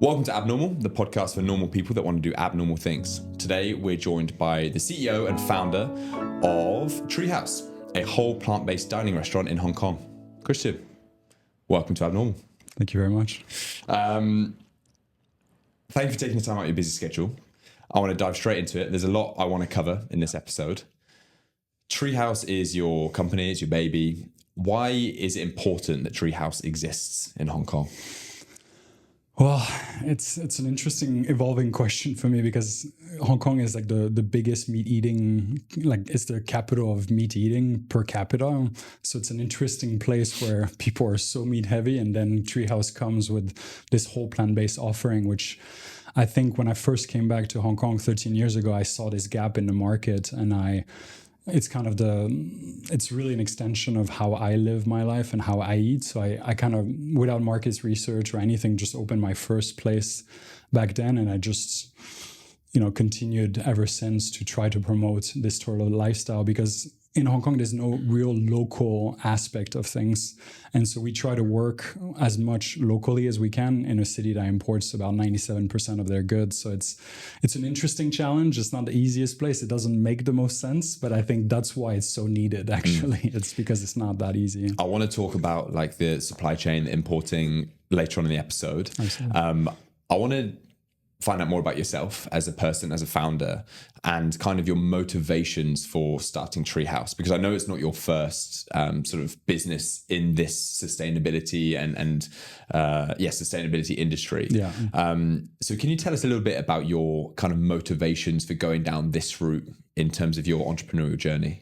Welcome to Abnormal, the podcast for normal people that want to do abnormal things. Today, we're joined by the CEO and founder of Treehouse, a whole plant-based dining restaurant in Hong Kong. Christian, welcome to Abnormal. Thank you very much. Thank you for taking the time out of your busy schedule. I want to dive straight into it. There's a lot I want to cover in this episode. Treehouse is your company, it's your baby. Why is it important that Treehouse exists in Hong Kong? Well, it's an interesting evolving question for me because Hong Kong is like the biggest meat eating, like it's the capital of meat eating per capita. So it's an interesting place where people are so meat heavy, and then Treehouse comes with this whole plant-based offering, which I think when I first came back to Hong Kong 13 years ago, I saw this gap in the market, and it's really an extension of how I live my life and how I eat. So I kind of, without market research or anything, just opened my first place back then. And I just, continued ever since to try to promote this sort of lifestyle, because in Hong Kong, there's no real local aspect of things. And so we try to work as much locally as we can in a city that imports about 97% of their goods. So it's an interesting challenge. It's not the easiest place. It doesn't make the most sense, but I think that's why it's so needed, actually. It's because it's not that easy. I want to talk about like the supply chain, the importing later on in the episode. I want to find out more about yourself as a person, as a founder, and kind of your motivations for starting Treehouse, because I know it's not your first sort of business in this sustainability and sustainability industry. Yeah. So can you tell us a little bit about your kind of motivations for going down this route in terms of your entrepreneurial journey?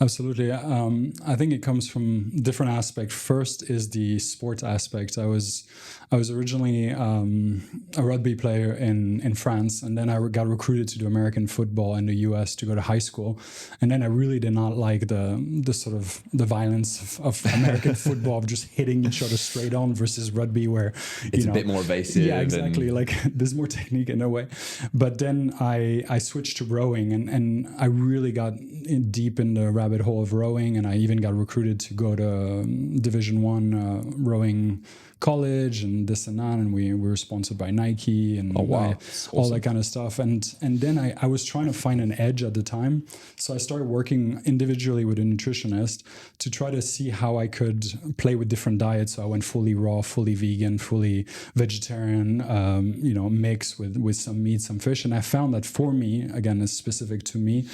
Absolutely. I think it comes from different aspects. First is the sports aspect. I was originally a rugby player in France, and then I got recruited to do American football in the US to go to high school. And then I really did not like the sort of the violence of American football, of just hitting each other straight on, versus rugby where it's a bit more evasive. Yeah, exactly. Like there's more technique in a way. But then I switched to rowing, and I really got deep in the rabbit hole of rowing, and I even got recruited to go to Division I rowing college and this and that, and we were sponsored by Nike and all that kind of stuff. And then I was trying to find an edge at the time, so I started working individually with a nutritionist to try to see how I could play with different diets. So I went fully raw, fully vegan, fully vegetarian, mix with some meat, some fish, and I found that for me, again, it's specific to me,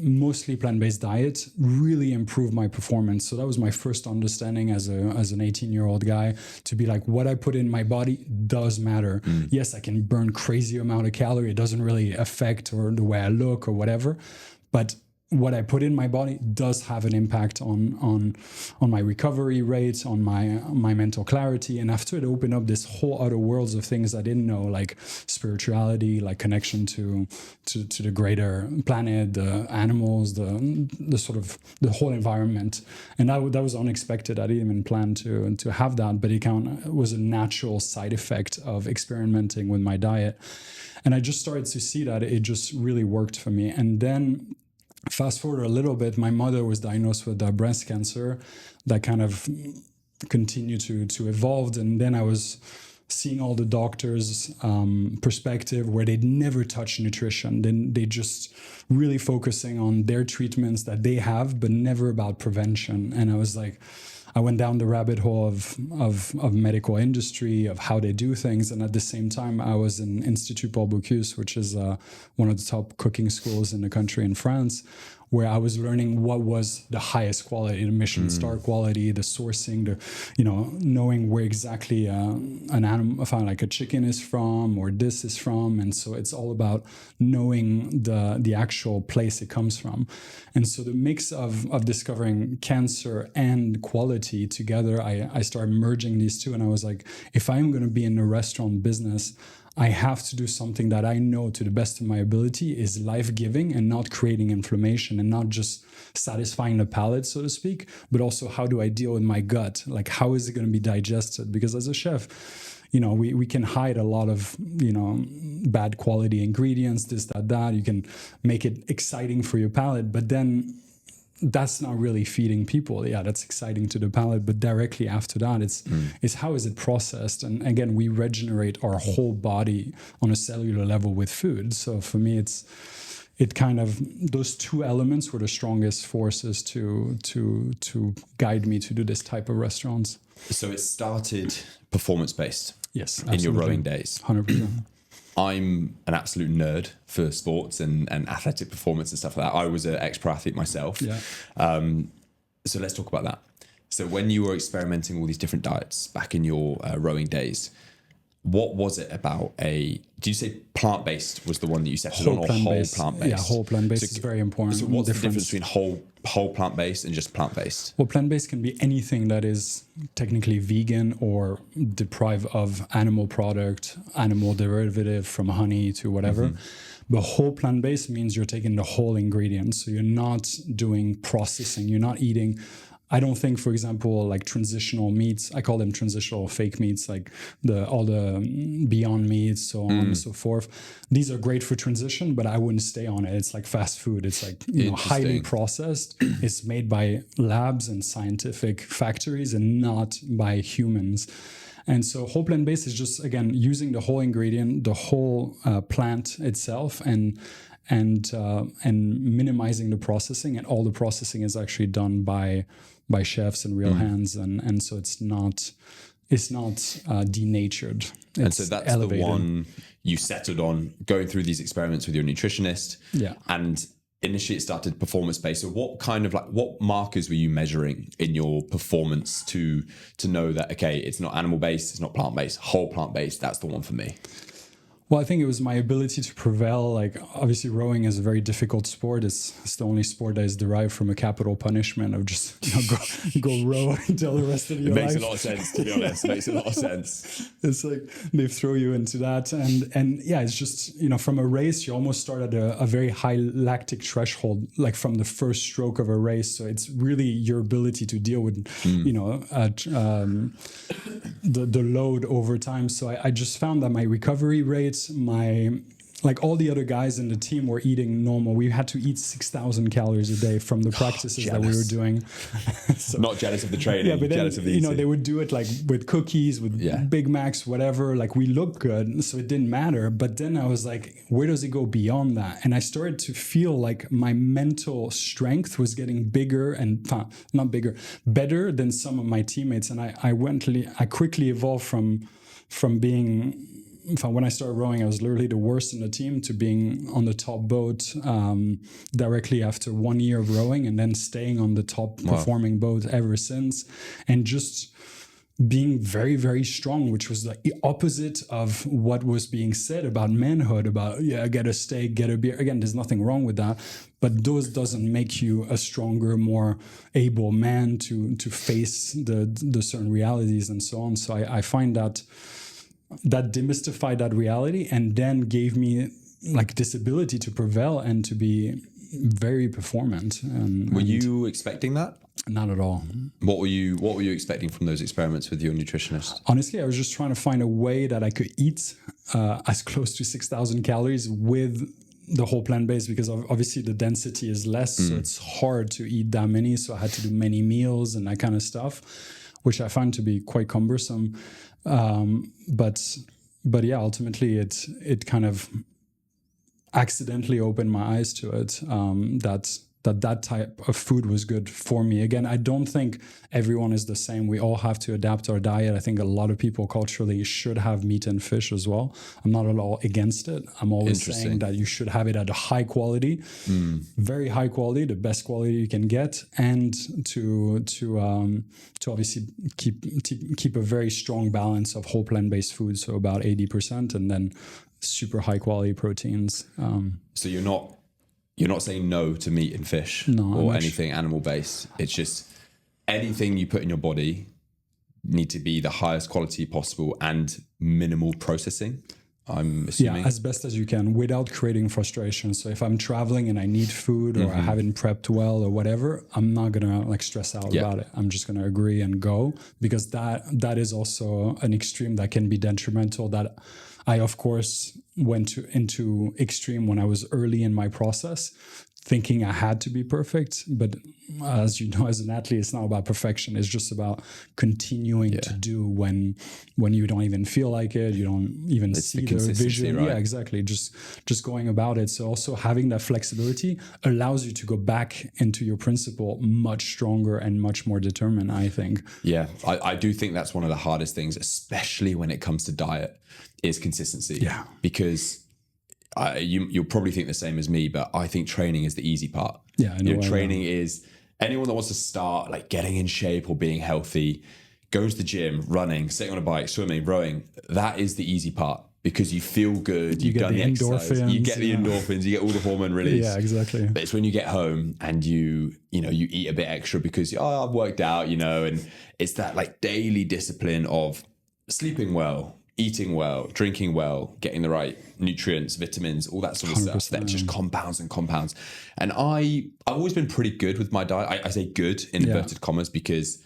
mostly plant-based diet really improved my performance. So that was my first understanding as an 18-year-old guy, to be like, what I put in my body does matter. Yes, I can burn crazy amount of calorie. It doesn't really affect or the way I look or whatever, but what I put in my body does have an impact on my recovery rate, on my mental clarity. And after it opened up this whole other worlds of things I didn't know, like spirituality, like connection to the greater planet, the animals, the sort of the whole environment. And that was unexpected. I didn't even plan to have that, but it was a natural side effect of experimenting with my diet. And I just started to see that it just really worked for me. And then fast forward a little bit, my mother was diagnosed with breast cancer. That kind of continued to evolve. And then I was seeing all the doctors' perspective where they'd never touch nutrition. Then they just really focusing on their treatments that they have, but never about prevention. And I was like, I went down the rabbit hole of medical industry, of how they do things. And at the same time, I was in Institut Paul Bocuse, which is one of the top cooking schools in the country in France, where I was learning what was the highest quality, the Michelin star quality, the sourcing, knowing where exactly an animal, like a chicken is from or this is from. And so it's all about knowing the actual place it comes from. And so the mix of discovering cancer and quality together, I started merging these two. And I was like, if I'm going to be in the restaurant business, I have to do something that I know to the best of my ability is life-giving and not creating inflammation, and not just satisfying the palate, so to speak, but also how do I deal with my gut? Like, how is it going to be digested? Because as a chef, we can hide a lot of, bad quality ingredients, this, that. You can make it exciting for your palate, but then that's not really feeding people. Yeah, that's exciting to the palate, but directly after that, it's how is it processed? And again, we regenerate our whole body on a cellular level with food. So for me, it kind of, those two elements were the strongest forces to guide me to do this type of restaurants. So it started performance-based. Yes, absolutely. In your rowing days. 100%. I'm an absolute nerd for sports and athletic performance and stuff like that. I was an ex-pro athlete myself. Yeah. So let's talk about that. So when you were experimenting all these different diets back in your rowing days, what was it about do you say plant-based was the one that you settled on, or whole plant-based? Yeah, whole plant-based is very important. So what's the difference between whole plant-based and just plant-based? Well, plant-based can be anything that is technically vegan or deprived of animal product, animal derivative from honey to whatever. But whole plant-based means you're taking the whole ingredient. So you're not doing processing. You're not eating... I don't think, for example, like transitional meats, I call them transitional fake meats, like all the Beyond Meats, so on and so forth. These are great for transition, but I wouldn't stay on it. It's like fast food. It's like, highly processed. It's made by labs and scientific factories and not by humans. And so whole plant-based is just, again, using the whole ingredient, the whole plant itself, and minimizing the processing, and all the processing is actually done by chefs and real hands, and so it's not denatured. And so that's elevated. The one you settled on going through these experiments with your nutritionist. Yeah. And initially it started performance based. So what markers were you measuring in your performance to know that, okay, it's not animal based, it's not plant based, whole plant based, that's the one for me? Well, I think it was my ability to prevail. Like, obviously, rowing is a very difficult sport. It's the only sport that is derived from a capital punishment of just go row until the rest of your life. It makes a lot of sense, to be honest. It makes a lot of sense. It's like they throw you into that, and yeah, it's just, from a race, you almost start at a very high lactic threshold, like from the first stroke of a race. So it's really your ability to deal with, the load over time. So I just found that my recovery rates, like all the other guys in the team were eating normal. We had to eat 6,000 calories a day from the practices that we were doing. So, not jealous of the training, yeah, but then, jealous of the eating. They would do it like with cookies, with Big Macs, whatever. Like, we looked good, so it didn't matter. But then I was like, where does it go beyond that? And I started to feel like my mental strength was getting bigger and better than some of my teammates. And I quickly evolved from being... when I started rowing, I was literally the worst in the team, to being on the top boat directly after 1 year of rowing, and then staying on the top performing boat ever since, and just being very, very strong, which was the opposite of what was being said about manhood, about, get a steak, get a beer. Again, there's nothing wrong with that, but those doesn't make you a stronger, more able man to face the certain realities and so on. So I find that demystified that reality, and then gave me like this ability to prevail and to be very performant. Were you expecting that? Not at all. What were you expecting from those experiments with your nutritionist? Honestly, I was just trying to find a way that I could eat as close to 6,000 calories with the whole plant-based, because obviously the density is less, so it's hard to eat that many. So I had to do many meals and that kind of stuff, which I found to be quite cumbersome. But yeah, ultimately it kind of accidentally opened my eyes to it, that type of food was good for me. Again, I don't think everyone is the same. We all have to adapt our diet. I think a lot of people culturally should have meat and fish as well. I'm not at all against it. I'm always saying that you should have it at a high quality, very high quality, the best quality you can get, and to obviously keep a very strong balance of whole plant-based food, so about 80%, and then super high quality proteins. So you're not saying no to meat and fish or anything animal based. It's just anything you put in your body need to be the highest quality possible and minimal processing, I'm assuming. Yeah, as best as you can without creating frustration. So if I'm traveling and I need food, or I haven't prepped well or whatever, I'm not gonna stress out about it. I'm just gonna agree and go, because that is also an extreme that can be detrimental. That I, of course, went into extreme when I was early in my process, thinking I had to be perfect. But as you know, as an athlete, it's not about perfection. It's just about continuing to do when you don't even feel like it, you don't even see the vision. Right? Yeah, exactly. Just going about it. So also having that flexibility allows you to go back into your principle much stronger and much more determined, I think. Yeah, I do think that's one of the hardest things, especially when it comes to diet, is consistency. Yeah. Because you'll probably think the same as me, but I think training is the easy part. Yeah, I know. Training is anyone that wants to start like getting in shape or being healthy, go to the gym, running, sitting on a bike, swimming, rowing. That is the easy part because you feel good. You've done the exercise. You get the endorphins. You get all the hormone release. Yeah, exactly. But it's when you get home and you eat a bit extra because I've worked out, and it's that like daily discipline of sleeping well, eating well, drinking well, getting the right nutrients, vitamins, all that sort of 100%. stuff that just compounds and compounds. And I've always been pretty good with my diet. I say good in inverted commas because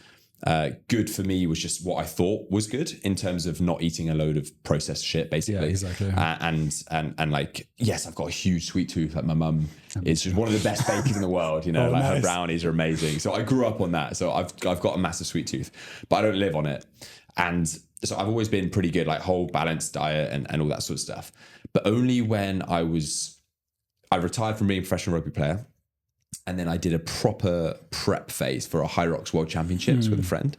good for me was just what I thought was good in terms of not eating a load of processed shit, basically. Yeah, exactly. And like, yes, I've got a huge sweet tooth. Like my mum is just one of the best bakers in the world. Her brownies are amazing. So I grew up on that. So I've got a massive sweet tooth, but I don't live on it. And so I've always been pretty good, like whole balanced diet and all that sort of stuff. But only when I retired from being a professional rugby player. And then I did a proper prep phase for a High Rocks World Championships with a friend.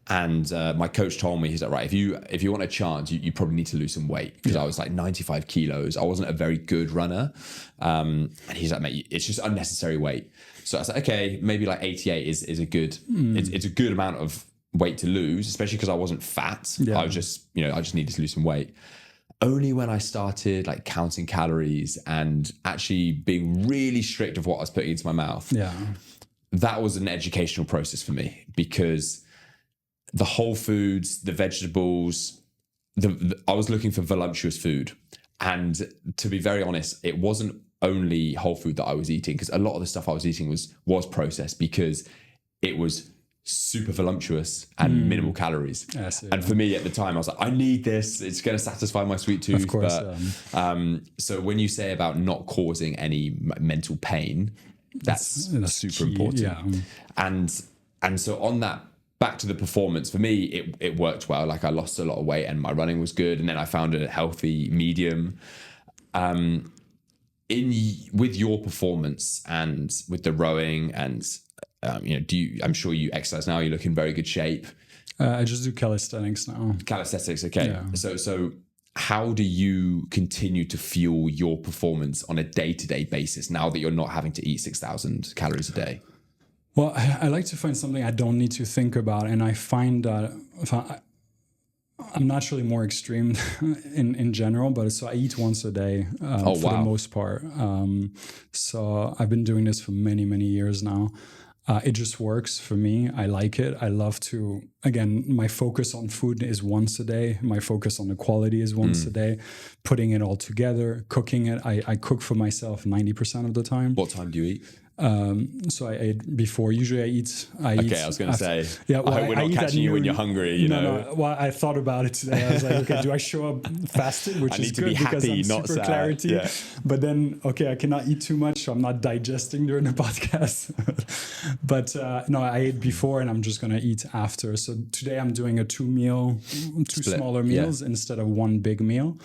And my coach told me, he's like, right, if you want a chance, you probably need to lose some weight. Because I was like 95 kilos. I wasn't a very good runner. And he's like, mate, it's just unnecessary weight. So I was like, okay, maybe like 88 is a good, it's a good amount of weight to lose, especially because I wasn't fat. I was just, I just needed to lose some weight. Only when I started like counting calories and actually being really strict of what I was putting into my mouth. Yeah. That was an educational process for me because the whole foods, the vegetables, I was looking for voluptuous food. And to be very honest, it wasn't only whole food that I was eating because a lot of the stuff I was eating was processed because it was super voluptuous and minimal calories. And for me at the time, I was like, I need this. It's going to satisfy my sweet tooth. Of course. So when you say about not causing any mental pain, that's super key, important. Yeah. And so on that, back to the performance, for me, it worked well. Like I lost a lot of weight and my running was good. And then I found a healthy medium. With your performance and with the rowing and I'm sure you exercise now. You look in very good shape. I just do calisthenics now. Calisthenics, okay. Yeah. So how do you continue to fuel your performance on a day-to-day basis now that you're not having to eat 6,000 calories a day? Well, I like to find something I don't need to think about, and I find that I'm naturally more extreme in general, but so I eat once a day for the most part. So I've been doing this for many, many years now. It just works for me. I like it. I love to, again, my focus on food is once a day. My focus on the quality is once a day. Putting it all together, cooking it. I cook for myself 90% of the time. What time do you eat? So I ate before. Usually I eat. I was going to say. Yeah, well, I hope we're not catching you when you're hungry. No. Well, I thought about it today. I was like, okay, do I show up fasted, which is good because I'm super sad. Clarity. Yeah. But then, okay, I cannot eat too much, so I'm not digesting during the podcast. But no, I ate before, and I'm just going to eat after. So today I'm doing two smaller meals instead of one big meal.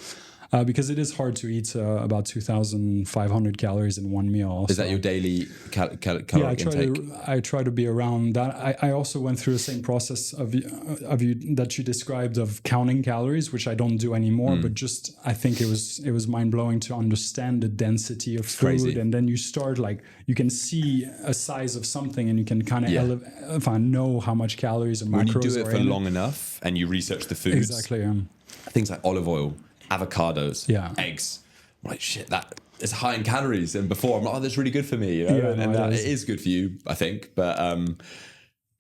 Because it is hard to eat about 2,500 calories in one meal. Also. Is that your daily caloric intake? I try to be around that. I also went through the same process of you that you described of counting calories, which I don't do anymore. But just I think it was mind blowing to understand the density of food, crazy. And then you start you can see a size of something, and you can kind of know how much calories or macros. When you do it for long enough, and you research the foods, exactly. Things like olive oil. Avocados, eggs. I'm like, shit, that is high in calories. And before, I'm like, that's really good for me. It is good for you, I think. But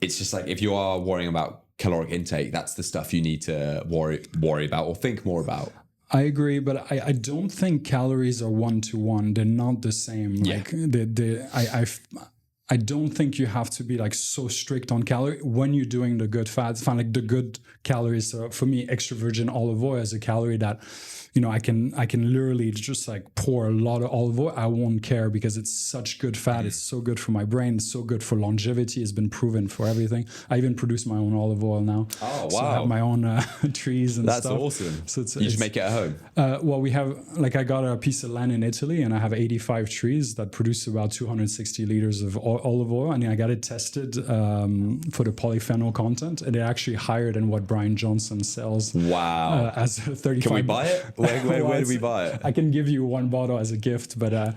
it's just like if you are worrying about caloric intake, that's the stuff you need to worry about or think more about. I agree, but I don't think calories are one-to-one. They're not the same. I don't think you have to be like so strict on calorie when you're doing the good fats. Find like the good calories. So for me, extra virgin olive oil is a calorie that, you know, I can literally just like pour a lot of olive oil. I won't care because it's such good fat. It's so good for my brain. It's so good for longevity. It's been proven for everything. I even produce my own olive oil now. Oh, wow. So I have my own trees and That's stuff. awesome. So you just make it at home? Well, we have, like, I got a piece of land in Italy and I have 85 trees that produce about 260 liters of olive oil. And I got it tested for the polyphenol content. And they're actually higher than what Brian Johnson sells. Wow. As 35. Can we buy it? Where do we buy it? I can give you one bottle as a gift, but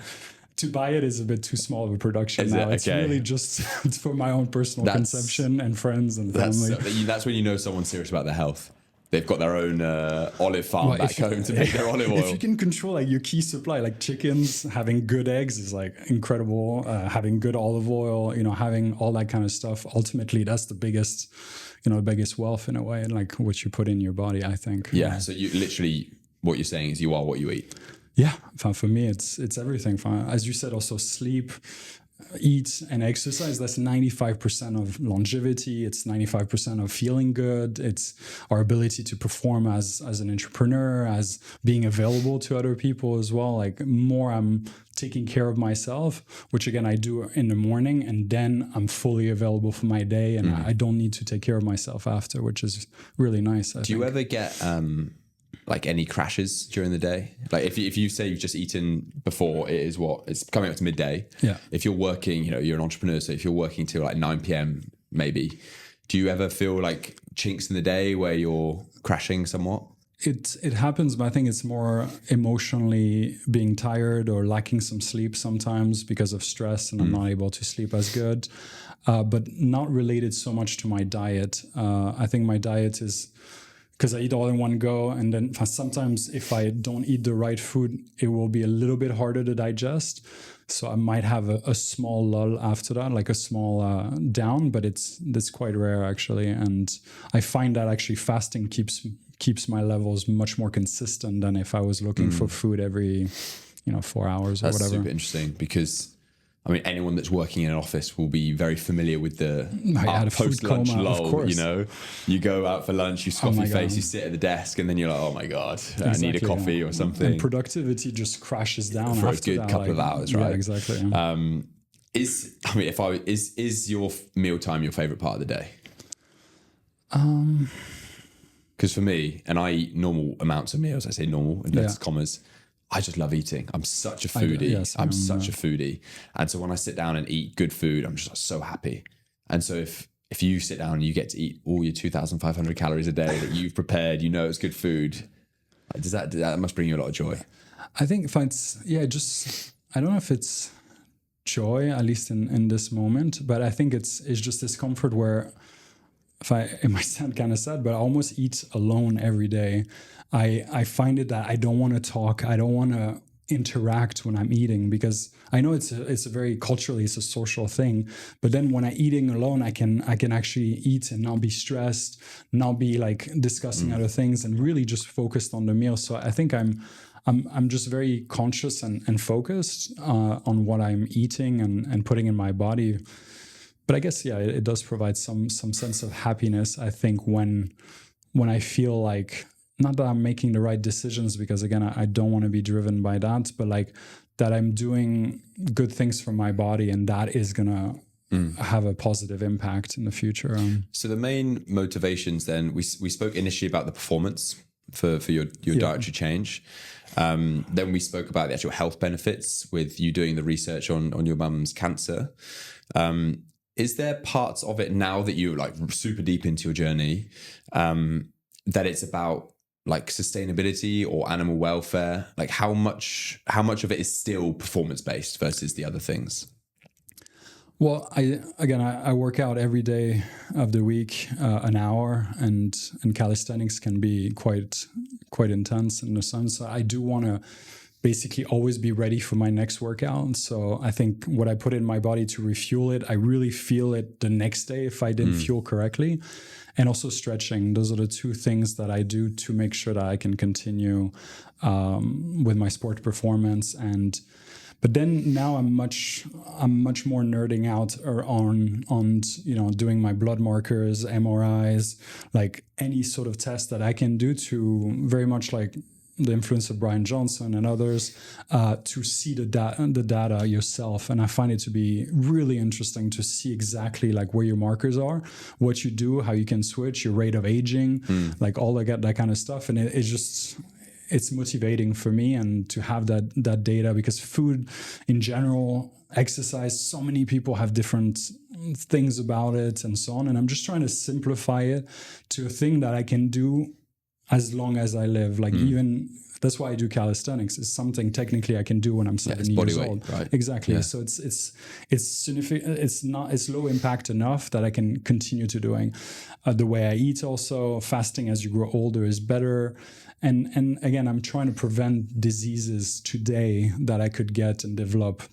to buy it is a bit too small of a production now. It's really just it's for my own personal consumption and friends and family. That's when you know someone's serious about their health. They've got their own olive farm back home to make their olive oil. If you can control like your key supply, like chickens, having good eggs is like incredible. Having good olive oil, you know, having all that kind of stuff. Ultimately, that's the biggest, you know, the biggest wealth in a way, like what you put in your body, I think. Yeah. So you literally, what you're saying is you are what you eat. Yeah. For me, it's everything. As you said, also sleep, eat and exercise. That's 95% of longevity. It's 95% of feeling good. It's our ability to perform as an entrepreneur, as being available to other people as well. Like more I'm taking care of myself, which again I do in the morning, and then I'm fully available for my day, and I don't need to take care of myself after, which is really nice. I think. You ever get like any crashes during the day? Like if you say you've just eaten before, it's coming up to midday. Yeah. If you're working, you know, you're an entrepreneur, so if you're working till like 9 p.m. maybe, do you ever feel like chinks in the day where you're crashing somewhat? It happens, but I think it's more emotionally being tired or lacking some sleep sometimes because of stress, and I'm not able to sleep as good, but not related so much to my diet. I think my diet is because I eat all in one go, and then sometimes if I don't eat the right food, it will be a little bit harder to digest. So I might have a small lull after that, like a small down, but that's quite rare actually. And I find that actually fasting keeps my levels much more consistent than if I was looking for food every 4 hours or whatever. That's super interesting because I mean, anyone that's working in an office will be very familiar with the post-lunch lull. You know, you go out for lunch, you scoff your face, you sit at the desk, and then you're like, "Oh my god, I need a coffee or something." And productivity just crashes down for after a good couple of hours, right? Yeah, exactly. Yeah. Is your mealtime your favorite part of the day? Because for me, and I eat normal amounts of meals. I say normal in inverted commas. I just love eating. I'm such a foodie. I'm such a foodie. And so when I sit down and eat good food, I'm just so happy. And so if you sit down and you get to eat all your 2,500 calories a day that you've prepared, you know it's good food. That must bring you a lot of joy. I think if I don't know if it's joy, at least in this moment, but I think it's just this comfort where it might sound kind of sad, but I almost eat alone every day. I find it that I don't want to talk. I don't want to interact when I'm eating because I know it's a very culturally, it's a social thing. But then when I'm eating alone, I can actually eat and not be stressed, not be like discussing other things, and really just focused on the meal. So I think I'm just very conscious and focused on what I'm eating and putting in my body. But I guess, it does provide some sense of happiness, I think, when I feel like, not that I'm making the right decisions, because again, I don't want to be driven by that, but like that I'm doing good things for my body, and that is going to have a positive impact in the future. So the main motivations then, we spoke initially about the performance for your dietary change. Then we spoke about the actual health benefits with you doing the research on your mum's cancer. Is there parts of it now that you're like super deep into your journey that it's about like sustainability or animal welfare? Like how much of it is still performance based versus the other things? Well, I work out every day of the week, an hour, and calisthenics can be quite intense in the sense. I do want to basically always be ready for my next workout. So I think what I put in my body to refuel it, I really feel it the next day if I didn't fuel correctly. And also stretching. Those are the two things that I do to make sure that I can continue with my sport performance. And But then now I'm much more nerding out or on doing my blood markers, MRIs, like any sort of test that I can do to very much like the influence of Brian Johnson and others, to see the data yourself. And I find it to be really interesting to see exactly like where your markers are, what you do, how you can switch, your rate of aging, like all that kind of stuff. And it's motivating for me, and to have that data, because food in general, exercise, so many people have different things about it and so on. And I'm just trying to simplify it to a thing that I can do as long as I live. Like even that's why I do calisthenics. It's something technically I can do when I'm 70 years old. Right? Exactly. Yeah. So it's significant. It's low impact enough that I can continue to doing. The way I eat also, fasting as you grow older is better. And again, I'm trying to prevent diseases today that I could get and develop,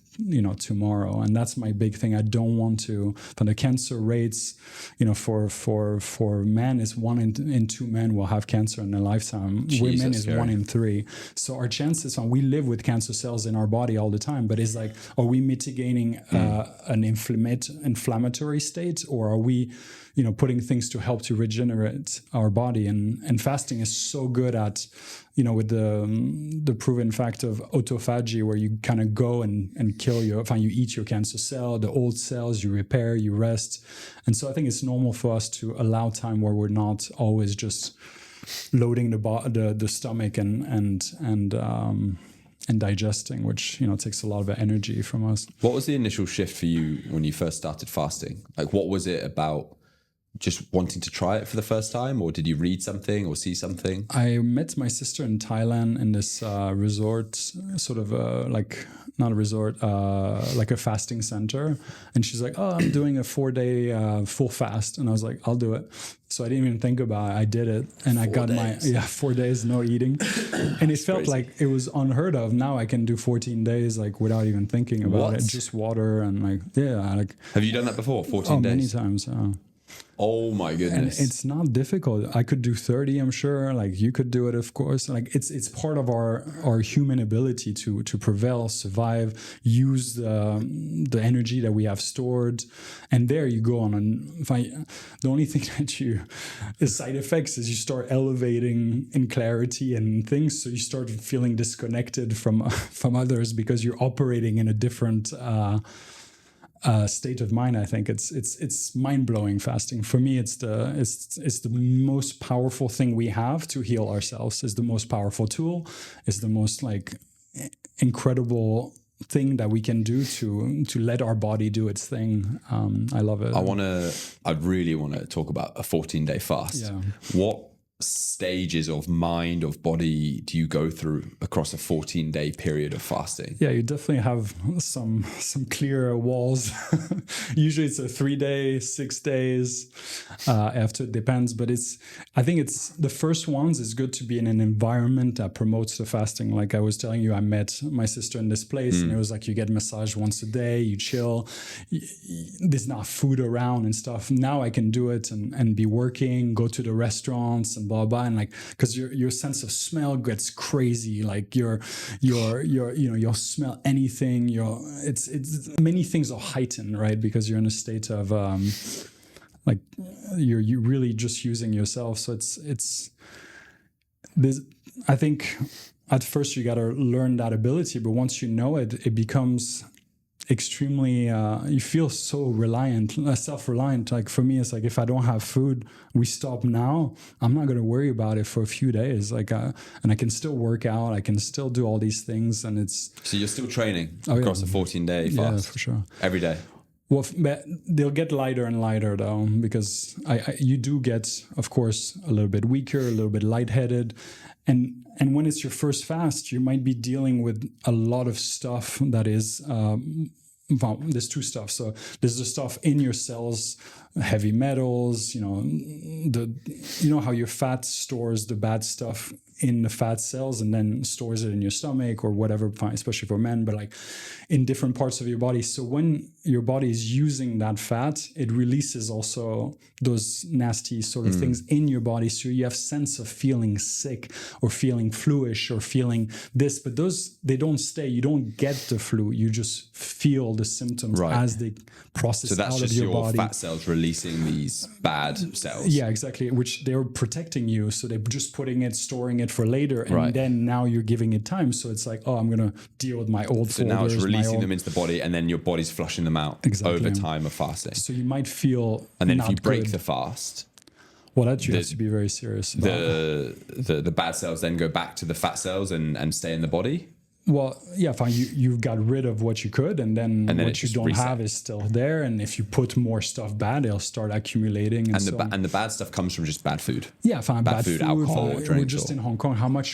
tomorrow. And that's my big thing. I don't want to. From the cancer rates, for men is 1 in 2 men will have cancer in their lifetime. Women is scary. 1 in 3. So our chances we live with cancer cells in our body all the time. But it's like, are we mitigating an inflammatory state, or are we putting things to help to regenerate our body? And fasting is so good at, with the proven fact of autophagy, where you kind of go and kill you eat your cancer cell, the old cells, you repair, you rest. And so I think it's normal for us to allow time where we're not always just loading the stomach and digesting, which takes a lot of energy from us. What was the initial shift for you when you first started fasting? Like, what was it about just wanting to try it for the first time, or did you read something or see something? I met my sister in Thailand in this resort, sort of not a resort, like a fasting center. And she's like, oh, I'm doing a 4-day full fast. And I was like, I'll do it. So I didn't even think about it. I did it. And I got 4 days, no eating. And it felt like it was unheard of. Now I can do 14 days, like without even thinking about it. Just water and Have you done that before? 14 days? Many times. Oh my goodness. And it's not difficult. I could do 30, I'm sure. Like you could do it, of course. Like it's part of our human ability to prevail, survive, use the energy that we have stored. And there you go on. The only thing the side effects is you start elevating in clarity and things. So you start feeling disconnected from others because you're operating in a different state of mind. I think it's mind-blowing fasting. For me, it's the most powerful thing we have to heal ourselves. It's the most powerful tool. It's the most incredible thing that we can do to let our body do its thing. I love it. I really want to talk about a 14-day fast. Yeah. What stages of mind, of body do you go through across a 14-day period of fasting? Yeah, you definitely have some clear walls. Usually it's a 3-day, 6 days. After it depends, but I think it's the first ones is good to be in an environment that promotes the fasting. Like I was telling you, I met my sister in this place, and it was like you get massage once a day, you chill. There's not food around and stuff. Now I can do it and be working, go to the restaurants and blah blah, and because your sense of smell gets crazy. Like you'll smell anything. It's many things are heightened, right? Because you're in a state of you're really just using yourself. So it's this. I think at first you got to learn that ability, but once you know it, it becomes extremely you feel so self-reliant. Like for me, it's like if I don't have food, we stop now, I'm not going to worry about it for a few days. And I can still work out, I can still do all these things, and it's so you're still training across a 14-day fast? Yeah, for sure. Every day? Well, they'll get lighter and lighter though, because you do get, of course, a little bit weaker, a little bit lightheaded. And when it's your first fast, you might be dealing with a lot of stuff that is, there's two stuff. So there's the stuff in your cells, heavy metals, how your fat stores the bad stuff in the fat cells and then stores it in your stomach or whatever, especially for men, but like in different parts of your body. So when your body is using that fat, it releases also those nasty sort of things in your body. So you have sense of feeling sick or feeling fluish or feeling this, but those, they don't stay. You don't get the flu. You just feel the symptoms as they process out of your body. So that's just your fat cells releasing these bad cells. Yeah, exactly. Which they're protecting you. So they're just putting it, storing it for later. And then now you're giving it time. So it's like, oh, I'm going to deal with my old folders. So now it's releasing them into the body and then your body's flushing them out over time of fasting. So you might feel and then if you break the fast, well, that you have to be very serious about. The bad cells then go back to the fat cells and stay in the body. Well, yeah, fine. You got rid of what you could, and then what you don't have is still there. And if you put more stuff bad, it'll start accumulating. And the bad stuff comes from just bad food. Yeah, fine. Bad food, alcohol. We're just in Hong Kong. How much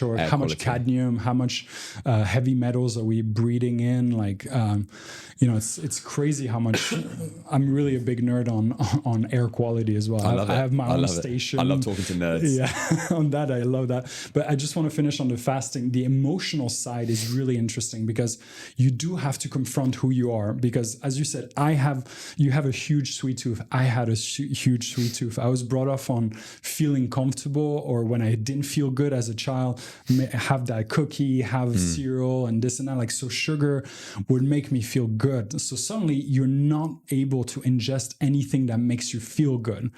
cadmium? How much heavy metals are we breathing in? Like, it's crazy how much. I'm really a big nerd on air quality as well. I have my own station. I love talking to nerds. Yeah, on that I love that. But I just want to finish on the fasting. The emotional side is really interesting because you do have to confront who you are, because as you said, you have a huge sweet tooth. I had a huge sweet tooth. I was brought up on feeling comfortable, or when I didn't feel good as a child, have that cookie, have cereal and this and that. Like, so sugar would make me feel good. So suddenly you're not able to ingest anything that makes you feel good.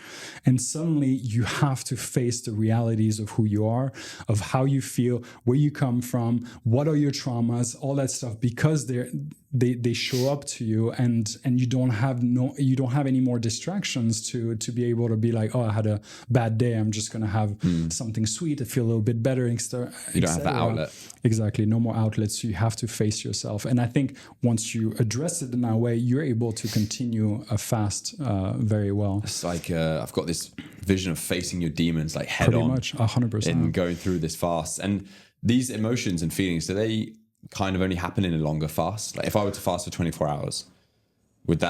And suddenly you have to face the realities of who you are, of how you feel, where you come from, what are your traumas, all that stuff, because they show up to you, and you don't have any more distractions to be able to be like, oh, I had a bad day, I'm just gonna have something sweet to feel a little bit better. You don't have that outlet. Exactly, no more outlets. So you have to face yourself, and I think once you address it in that way, you're able to continue a fast very well. It's like I've got this vision of facing your demons like head on, pretty much 100%, in going through this fast. And these emotions and feelings, do they kind of only happen in a longer fast? Like if I were to fast for 24 hours,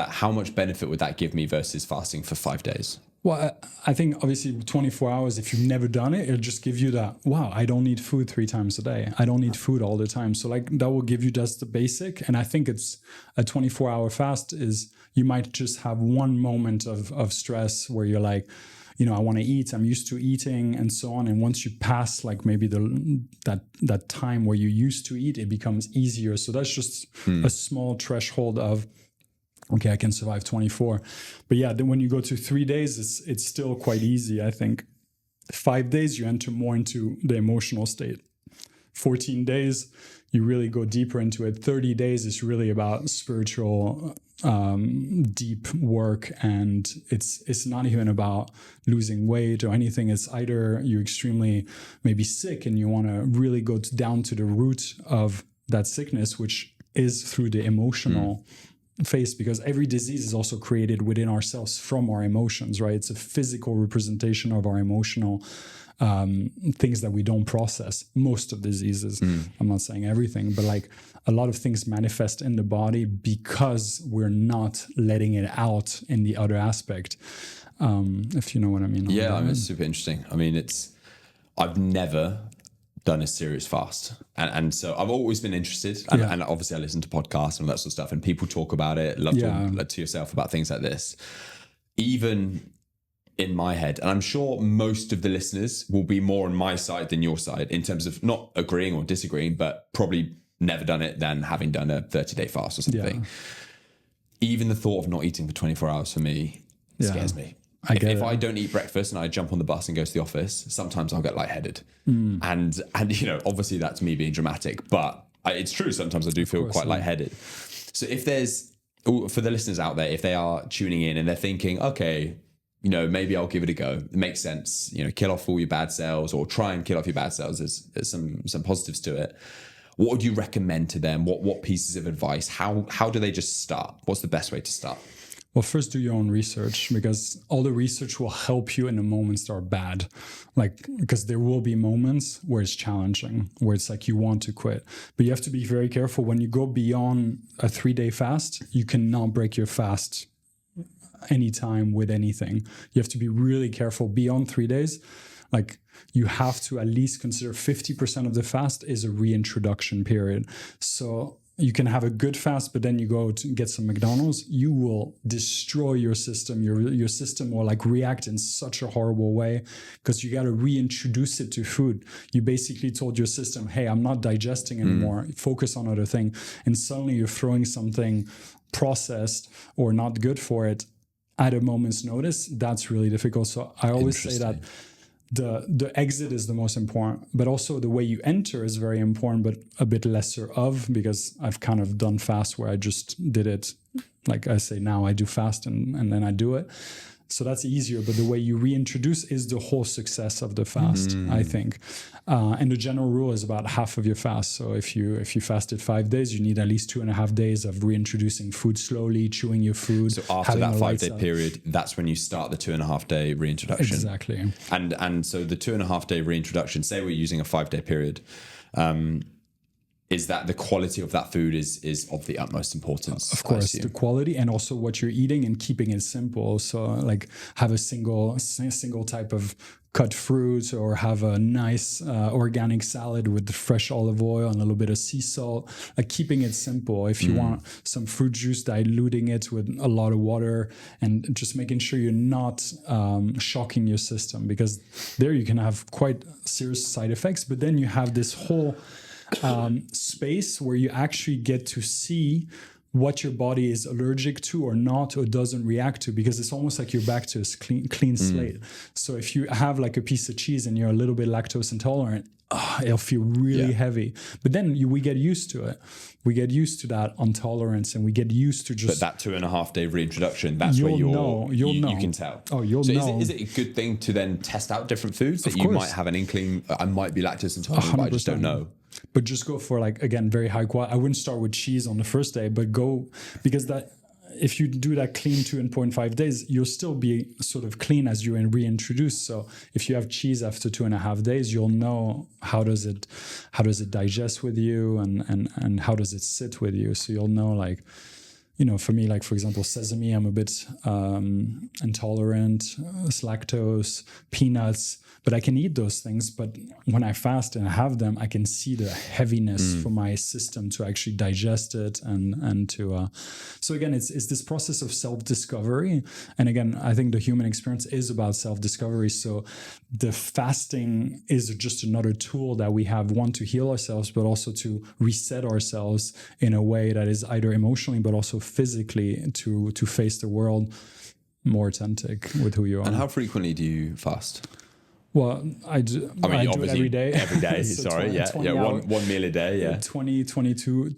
how much benefit would that give me versus fasting for 5 days? Well, I think obviously 24 hours, if you've never done it, it'll just give you that, wow, I don't need food 3 times a day. I don't need food all the time. So like that will give you just the basic. And I think it's a 24-hour fast is, you might just have one moment of stress where you're like, I want to eat, I'm used to eating and so on. And once you pass like maybe that time where you used to eat, it becomes easier. So that's just a small threshold of, okay, I can survive 24. But yeah, then when you go to 3 days, it's still quite easy. I think 5 days, you enter more into the emotional state. 14 days, you really go deeper into it. 30 days is really about spiritual deep work, and it's not even about losing weight or anything. It's either you're extremely maybe sick and you want to really go down to the root of that sickness, which is through the emotional phase, because every disease is also created within ourselves from our emotions, right? It's a physical representation of our emotional things that we don't process. Most of diseases, I'm not saying everything, but like a lot of things manifest in the body because we're not letting it out in the other aspect, if you know what I mean. Yeah, I mean, it's super interesting. I mean, I've never done a serious fast, and so I've always been interested, and obviously I listen to podcasts and all that sort of stuff, and people talk about it. Love talking to yourself about things like this. Even in my head, and I'm sure most of the listeners will be more on my side than your side in terms of not agreeing or disagreeing, but probably never done it than having done a 30-day fast or something. Yeah. Even the thought of not eating for 24 hours for me scares me. If I don't eat breakfast and I jump on the bus and go to the office, sometimes I'll get lightheaded. And obviously that's me being dramatic, but it's true. Sometimes I do feel quite lightheaded. So if there's, for the listeners out there, if they are tuning in and they're thinking, okay, maybe I'll give it a go. It makes sense. Kill off all your bad cells, or try and kill off your bad cells. There's some positives to it. What would you recommend to them? What pieces of advice? How do they just start? What's the best way to start? Well, first do your own research, because all the research will help you in the moments that are bad. Because there will be moments where it's challenging, where it's like you want to quit. But you have to be very careful. When you go beyond a 3-day fast, you cannot break your fast anytime with anything. You have to be really careful beyond 3 days. like you have to at least consider 50% of the fast is a reintroduction period. So you can have a good fast, but then you go to get some McDonald's, you will destroy your system. Your system will like react in such a horrible way because you got to reintroduce it to food. You basically told your system, hey, I'm not digesting anymore. Focus on other thing. And suddenly you're throwing something processed or not good for it at a moment's notice. That's really difficult. So I always say that the exit is the most important, but also the way you enter is very important, but a bit lesser of, because I've kind of done fast where I just did it. Like I say now, I do fast and then I do it. So that's easier, but the way you reintroduce is the whole success of the fast, I think. And the general rule is about half of your fast. So if you fasted 5 days, you need at least 2.5 days of reintroducing food slowly, chewing your food. So after that 5-day period, that's when you start the 2.5-day reintroduction. Exactly. And so the 2.5-day reintroduction, say we're using a 5-day period, is that the quality of that food is of the utmost importance? Of course, the quality and also what you're eating and keeping it simple. So like have a single type of cut fruit, or have a nice organic salad with fresh olive oil and a little bit of sea salt, like keeping it simple. If you want some fruit juice, diluting it with a lot of water and just making sure you're not shocking your system, because there you can have quite serious side effects. But then you have this whole space where you actually get to see what your body is allergic to or not, or doesn't react to, because it's almost like you're back to a clean slate. So if you have like a piece of cheese and you're a little bit lactose intolerant, it'll feel really heavy. But then we get used to it. We get used to that intolerance, and we get used to just... But that 2.5-day reintroduction, that's where you can tell. Oh, you'll know. Is it a good thing to then test out different foods that you might have an inkling, I might be lactose intolerant, but I just don't know? But just go for, like, again, very high quality. I wouldn't start with cheese on the first day, but go, because that, if you do that clean 2.5 days, you'll still be sort of clean as you reintroduce. So if you have cheese after 2.5 days, you'll know how does it digest with you, and how does it sit with you. So you'll know, like, you know, for me, like, for example, sesame, I'm a bit intolerant, lactose, peanuts, but I can eat those things. But when I fast and I have them, I can see the heaviness for my system to actually digest it and to. So again, it's this process of self-discovery. And again, I think the human experience is about self-discovery. So the fasting is just another tool that we have, one, to heal ourselves, but also to reset ourselves in a way that is either emotionally, but also physically to face the world more authentic with who you are. And how frequently do you fast? Well, I do it every day. Every day, so sorry. 20 one meal a day, 20 to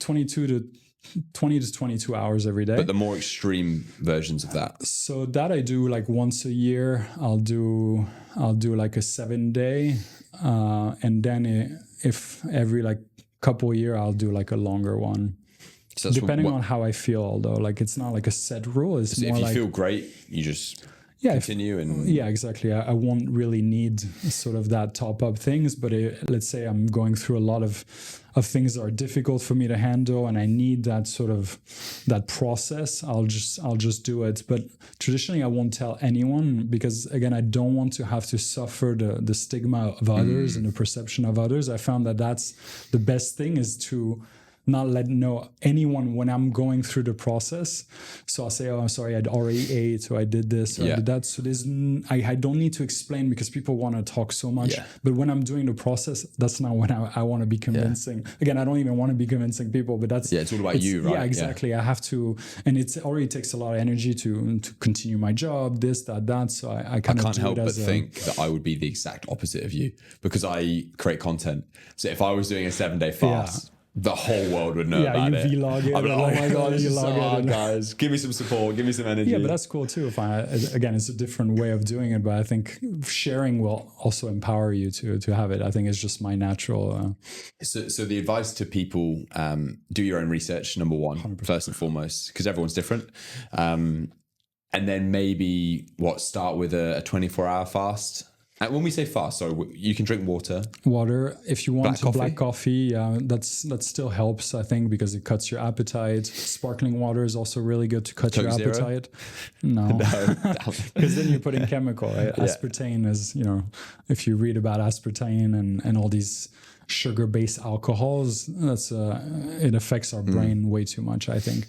22 hours every day. But the more extreme versions of that. So that I do like once a year. I'll do like a 7-day. And then if every like couple year, I'll do like a longer one. So depending on how I feel, although like it's not like a set rule. It's more if you like, feel great, you just continue. Exactly. I won't really need sort of that top up things, but let's say I'm going through a lot of things that are difficult for me to handle, and I need that sort of that process. I'll just do it. But traditionally, I won't tell anyone, because again, I don't want to have to suffer the stigma of others and the perception of others. I found that that's the best thing, is to not let know anyone when I'm going through the process. So I'll say, oh, I'm sorry, I'd already ate, so I did this, or I did that. So I don't need to explain, because people want to talk so much. Yeah. But when I'm doing the process, that's not when I want to be convincing. Yeah. Again, I don't even want to be convincing people, but that's... Yeah, it's all about you, right? Yeah, exactly. Yeah. I have to, and it already takes a lot of energy to continue my job, this, that. So I can't help but think that I would be the exact opposite of you, because I create content. So if I was doing a 7-day fast... the whole world would know about it. Vlog it. I'd be like, oh my God, this is so hard, guys. Give me some support. Give me some energy. Yeah, but that's cool too. Again, it's a different way of doing it, but I think sharing will also empower you to have it. I think it's just my natural... So the advice to people, do your own research, number one, 100%. First and foremost, because everyone's different. And then maybe, start with a 24-hour fast? And when we say fast, so you can drink water. Water, if you want Black coffee? that still helps, I think, because it cuts your appetite. Sparkling water is also really good to cut Coke your Zero? appetite. No, because then you're putting chemical. Right? Aspartame is, if you read about aspartame and all these sugar-based alcohols, it affects our brain way too much, I think.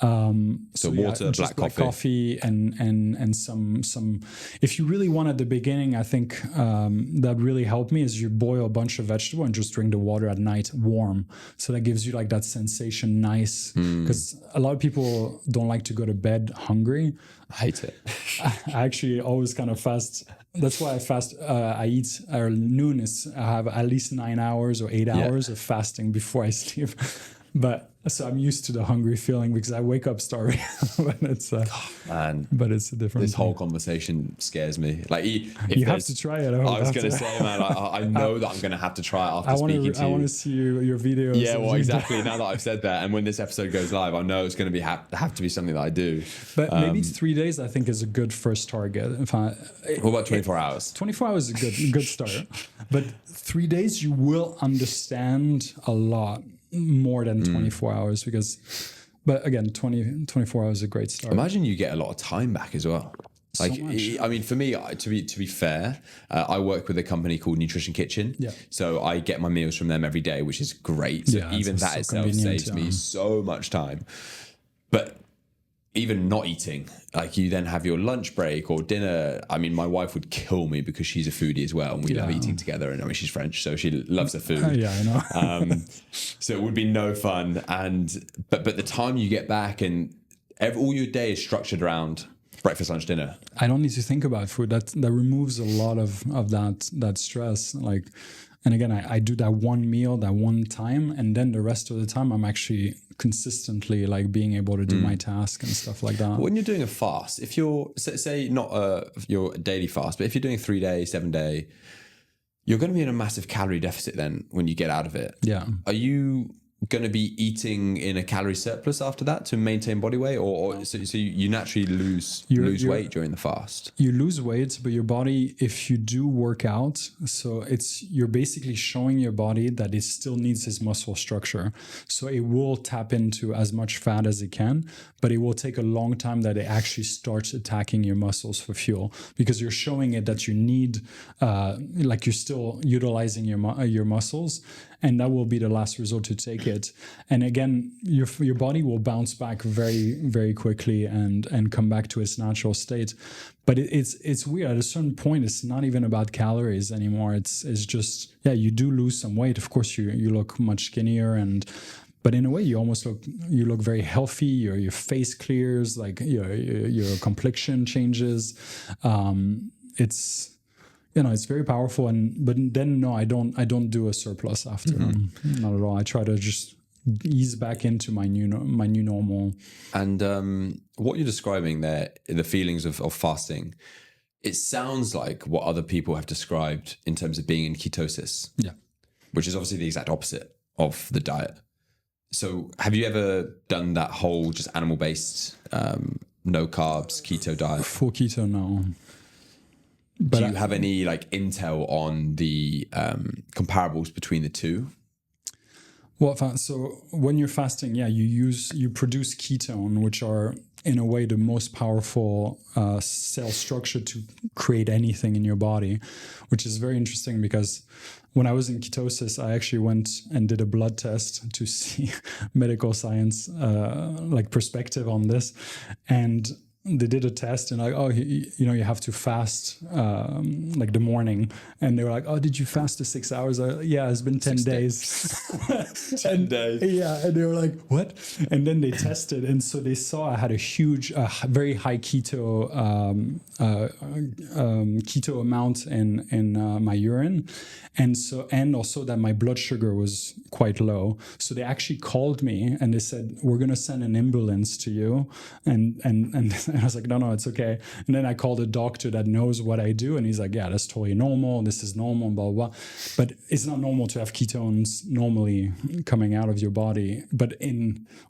So water, just black coffee and some if you really want at the beginning, I think that really helped me is you boil a bunch of vegetable and just drink the water at night warm, so that gives you like that sensation nice, because a lot of people don't like to go to bed hungry. I hate it. I actually always kind of fast. That's why I fast. I eat noon I have at least 9 hours or 8 hours of fasting before I sleep. But so I'm used to the hungry feeling because I wake up starving. but it's a different. This whole conversation scares me. Like, you have to try it. I was going to say, man, I know that I'm going to have to try it after speaking to you. I want to see your videos. Yeah, well, exactly. Now that I've said that, and when this episode goes live, I know it's going to have to be something that I do. But maybe 3 days, I think, is a good first target. What about 24 hours? 24 hours is a good start. But 3 days, you will understand a lot more than 24 hours but again, 24 hours is a great start. Imagine you get a lot of time back as well. Like, so much. I mean, for me, to be fair, I work with a company called Nutrition Kitchen. Yeah. So I get my meals from them every day, which is great. So even that itself saves me so much time. But even not eating, like you then have your lunch break or dinner. I mean, my wife would kill me because she's a foodie as well, and we love eating together. And I mean, she's French, so she loves the food. Yeah, I know. So it would be no fun. But the time you get back and all your day is structured around breakfast, lunch, dinner. I don't need to think about food. That removes a lot of that stress. Like, and again, I do that one meal, that one time, and then the rest of the time I'm actually consistently like being able to do my task and stuff like that. When you're doing a fast, if you're say not your daily fast, but if you're doing 3 day, 7 day, you're going to be in a massive calorie deficit then when you get out of it. Yeah. Are you going to be eating in a calorie surplus after that to maintain body weight, or so you naturally lose weight during the fast? You lose weight, but your body, if you do work out, so you're basically showing your body that it still needs its muscle structure. So it will tap into as much fat as it can, but it will take a long time that it actually starts attacking your muscles for fuel, because you're showing it that you need, like you're still utilizing your muscles. And that will be the last result to take it. And again, your body will bounce back very, very quickly and come back to its natural state. But it's weird. At a certain point, it's not even about calories anymore. It's just, you do lose some weight. Of course, you look much skinnier, but in a way, you look very healthy. Your face clears, like your complexion changes. It's very powerful, but then no, I don't do a surplus after. Not at all. I try to just ease back into my new normal. And what you're describing there, the feelings of fasting, it sounds like what other people have described in terms of being in ketosis. Yeah, which is obviously the exact opposite of the diet. So have you ever done that whole just animal-based, no carbs, keto diet? Full keto, no. But do you have any like intel on the comparables between the two? Well, so when you're fasting, you produce ketone, which are in a way the most powerful cell structure to create anything in your body, which is very interesting because when I was in ketosis, I actually went and did a blood test to see medical science like perspective on this, and they did a test and like, you have to fast like the morning, and they were like, did you fast the 6 hours? It's been 10 days. 10 days. Yeah, and they were like, what? And then they tested, and so they saw I had a huge, very high keto amount in my urine, and also that my blood sugar was quite low. So they actually called me and they said, we're gonna send an ambulance to you, and I was like, no, it's okay. And then I called a doctor that knows what I do, and he's like, yeah, that's totally normal. This is normal, blah, blah, blah. But it's not normal to have ketones normally coming out of your body. But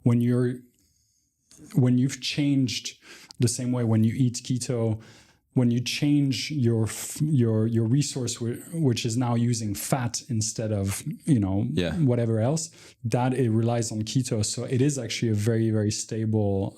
when you've changed the same way when you eat keto, when you change your resource, which is now using fat instead of whatever else, that it relies on keto. So it is actually a very, very stable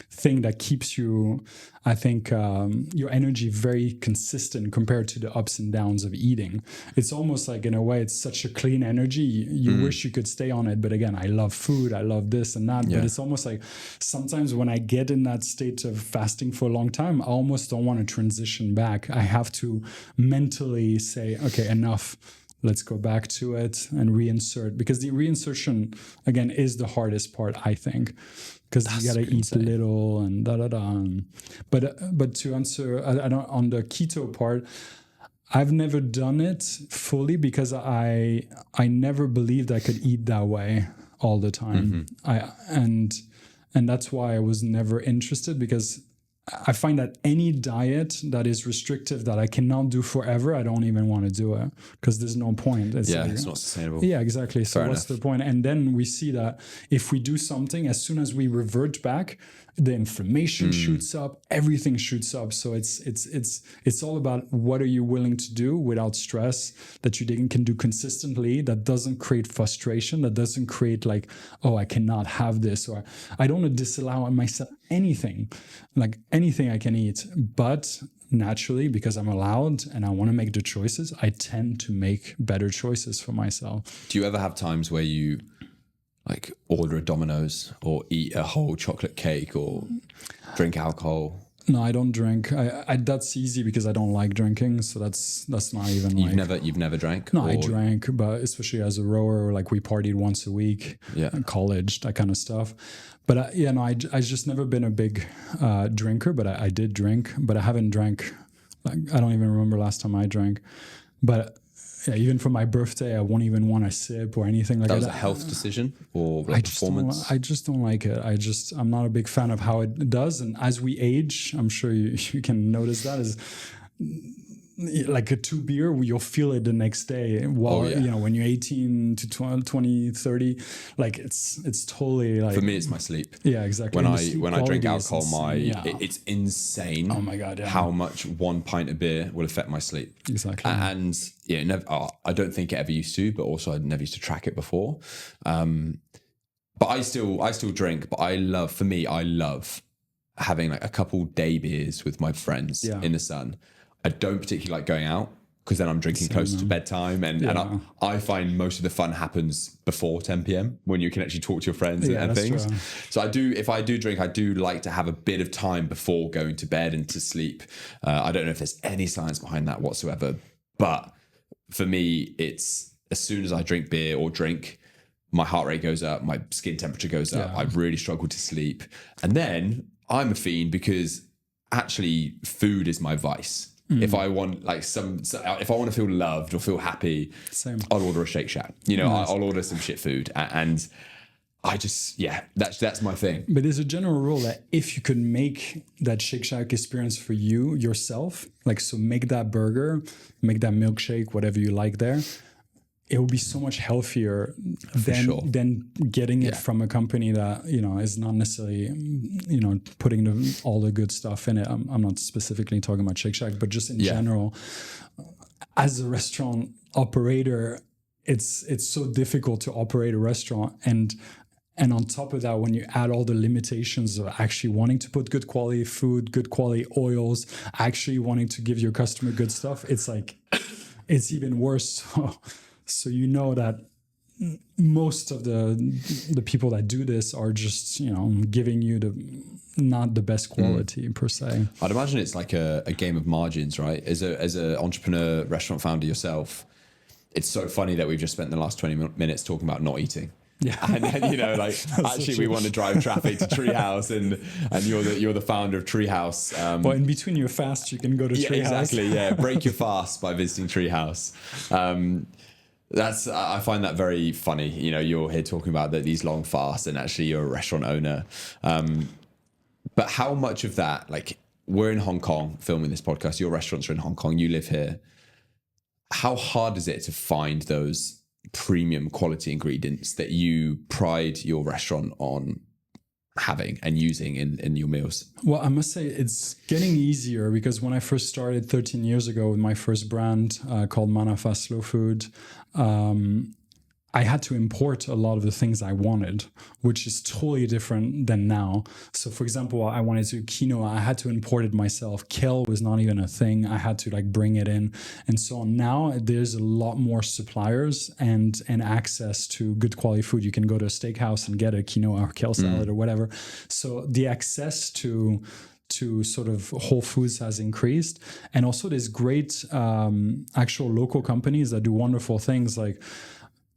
thing that keeps you, I think, your energy very consistent compared to the ups and downs of eating. It's almost like, in a way, it's such a clean energy. You wish you could stay on it, but again, I love food, I love this and that. But it's almost like sometimes when I get in that state of fasting for a long time, I almost don't want to transition back. I have to mentally say, okay, enough. Let's go back to it and reinsert, because the reinsertion again is the hardest part, I think, because you gotta eat little and But to answer on the keto part, I've never done it fully because I never believed I could eat that way all the time. And that's why I was never interested, because I find that any diet that is restrictive that I cannot do forever, I don't even want to do it, because there's no point. It's not sustainable. Yeah, exactly. So what's the point? And then we see that if we do something, as soon as we revert back, the inflammation shoots up, everything shoots up. So it's all about what are you willing to do without stress, that you can do consistently, that doesn't create frustration, that doesn't create like, oh, I cannot have this, or I don't want to disallow myself anything, like anything I can eat. But naturally, because I'm allowed and I want to make the choices, I tend to make better choices for myself. Do you ever have times where you like order a Domino's or eat a whole chocolate cake or drink alcohol? No, I don't drink. I that's easy because I don't like drinking. So that's not even You've never drank? No, I drank, but especially as a rower, like we partied once a week, in college, that kind of stuff. But I just never been a big drinker, but I did drink, but I haven't drank. Like, I don't even remember last time I drank, but even for my birthday, I won't even want a sip or anything like that. That was a health decision or like performance? I just don't like it. I'm not a big fan of how it does. And as we age, I'm sure you can notice that, is like a 2 beer, you'll feel it the next day. While when you're 18 to 20, 30, like it's totally like, for me, it's my sleep. Yeah, exactly. When I drink alcohol, it's insane. Oh my God, yeah. How much 1 pint of beer will affect my sleep. Exactly. And I don't think it ever used to, but also I never used to track it before. But I still drink, but I love having like a couple day beers with my friends in the sun. I don't particularly like going out, because then I'm drinking closer to bedtime, and I find most of the fun happens before 10 p.m. when you can actually talk to your friends and things. True. So if I do drink, I do like to have a bit of time before going to bed and to sleep. I don't know if there's any science behind that whatsoever, but for me, it's as soon as I drink beer or drink, my heart rate goes up, my skin temperature goes up. I really struggle to sleep. And then I'm a fiend, because actually food is my vice. If I want if I want to feel loved or feel happy, I'll order a Shake Shack. I'll order some shit food, and I just that's my thing. But there's a general rule that if you could make that Shake Shack experience for yourself, so make that burger, make that milkshake, whatever you like there, it will be so much healthier than getting it from a company that is not necessarily putting all the good stuff in it. I'm not specifically talking about Shake Shack, but just in general, as a restaurant operator, it's so difficult to operate a restaurant, and on top of that, when you add all the limitations of actually wanting to put good quality food, good quality oils, actually wanting to give your customer good stuff, it's like it's even worse. So that most of the people that do this are just giving you not the best quality per se. I'd imagine it's like a game of margins, right? As a entrepreneur, restaurant founder yourself, it's so funny that we've just spent the last 20 minutes talking about not eating. Yeah, and actually, we want to drive traffic to Treehouse, and you're the founder of Treehouse. Well, in between your fast, you can go to Treehouse. Exactly. Yeah, break your fast by visiting Treehouse. I find that very funny. You're here talking about these long fasts, and actually you're a restaurant owner. But how much of that, like, we're in Hong Kong filming this podcast, your restaurants are in Hong Kong, you live here. How hard is it to find those premium quality ingredients that you pride your restaurant on having and using in your meals? Well, I must say it's getting easier, because when I first started 13 years ago with my first brand called Manafa Slow Food, I had to import a lot of the things I wanted, which is totally different than now. So for example, I wanted to quinoa, I had to import it myself. Kale was not even a thing. I had to like bring it in and so on. Now there's a lot more suppliers and access to good quality food. You can go to a steakhouse and get a quinoa or kale salad or whatever. So the access to sort of whole foods has increased. And also there's great actual local companies that do wonderful things. Like,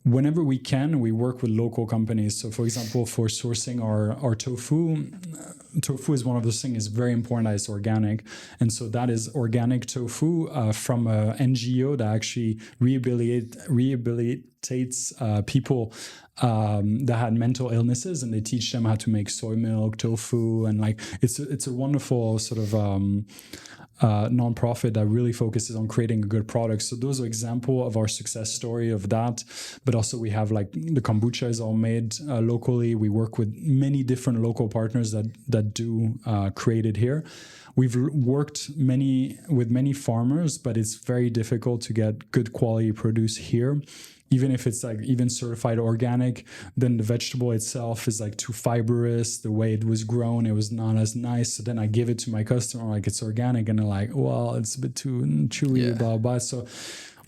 whenever we can, we work with local companies. So for example, for sourcing our tofu, tofu is one of those things, is very important that it's organic. And so that is organic tofu from a NGO that actually rehabilitates people that had mental illnesses, and they teach them how to make soy milk, tofu, and like it's a wonderful sort of nonprofit that really focuses on creating a good product. So those are example of our success story of that. But also we have like the kombucha is all made locally. We work with many different local partners that do create it here. We've worked with many farmers, but it's very difficult to get good quality produce here. Even if it's like even certified organic, then the vegetable itself is like too fibrous. The way it was grown, it was not as nice. So then I give it to my customer like it's organic, and they're like, well, it's a bit too chewy, blah, blah. So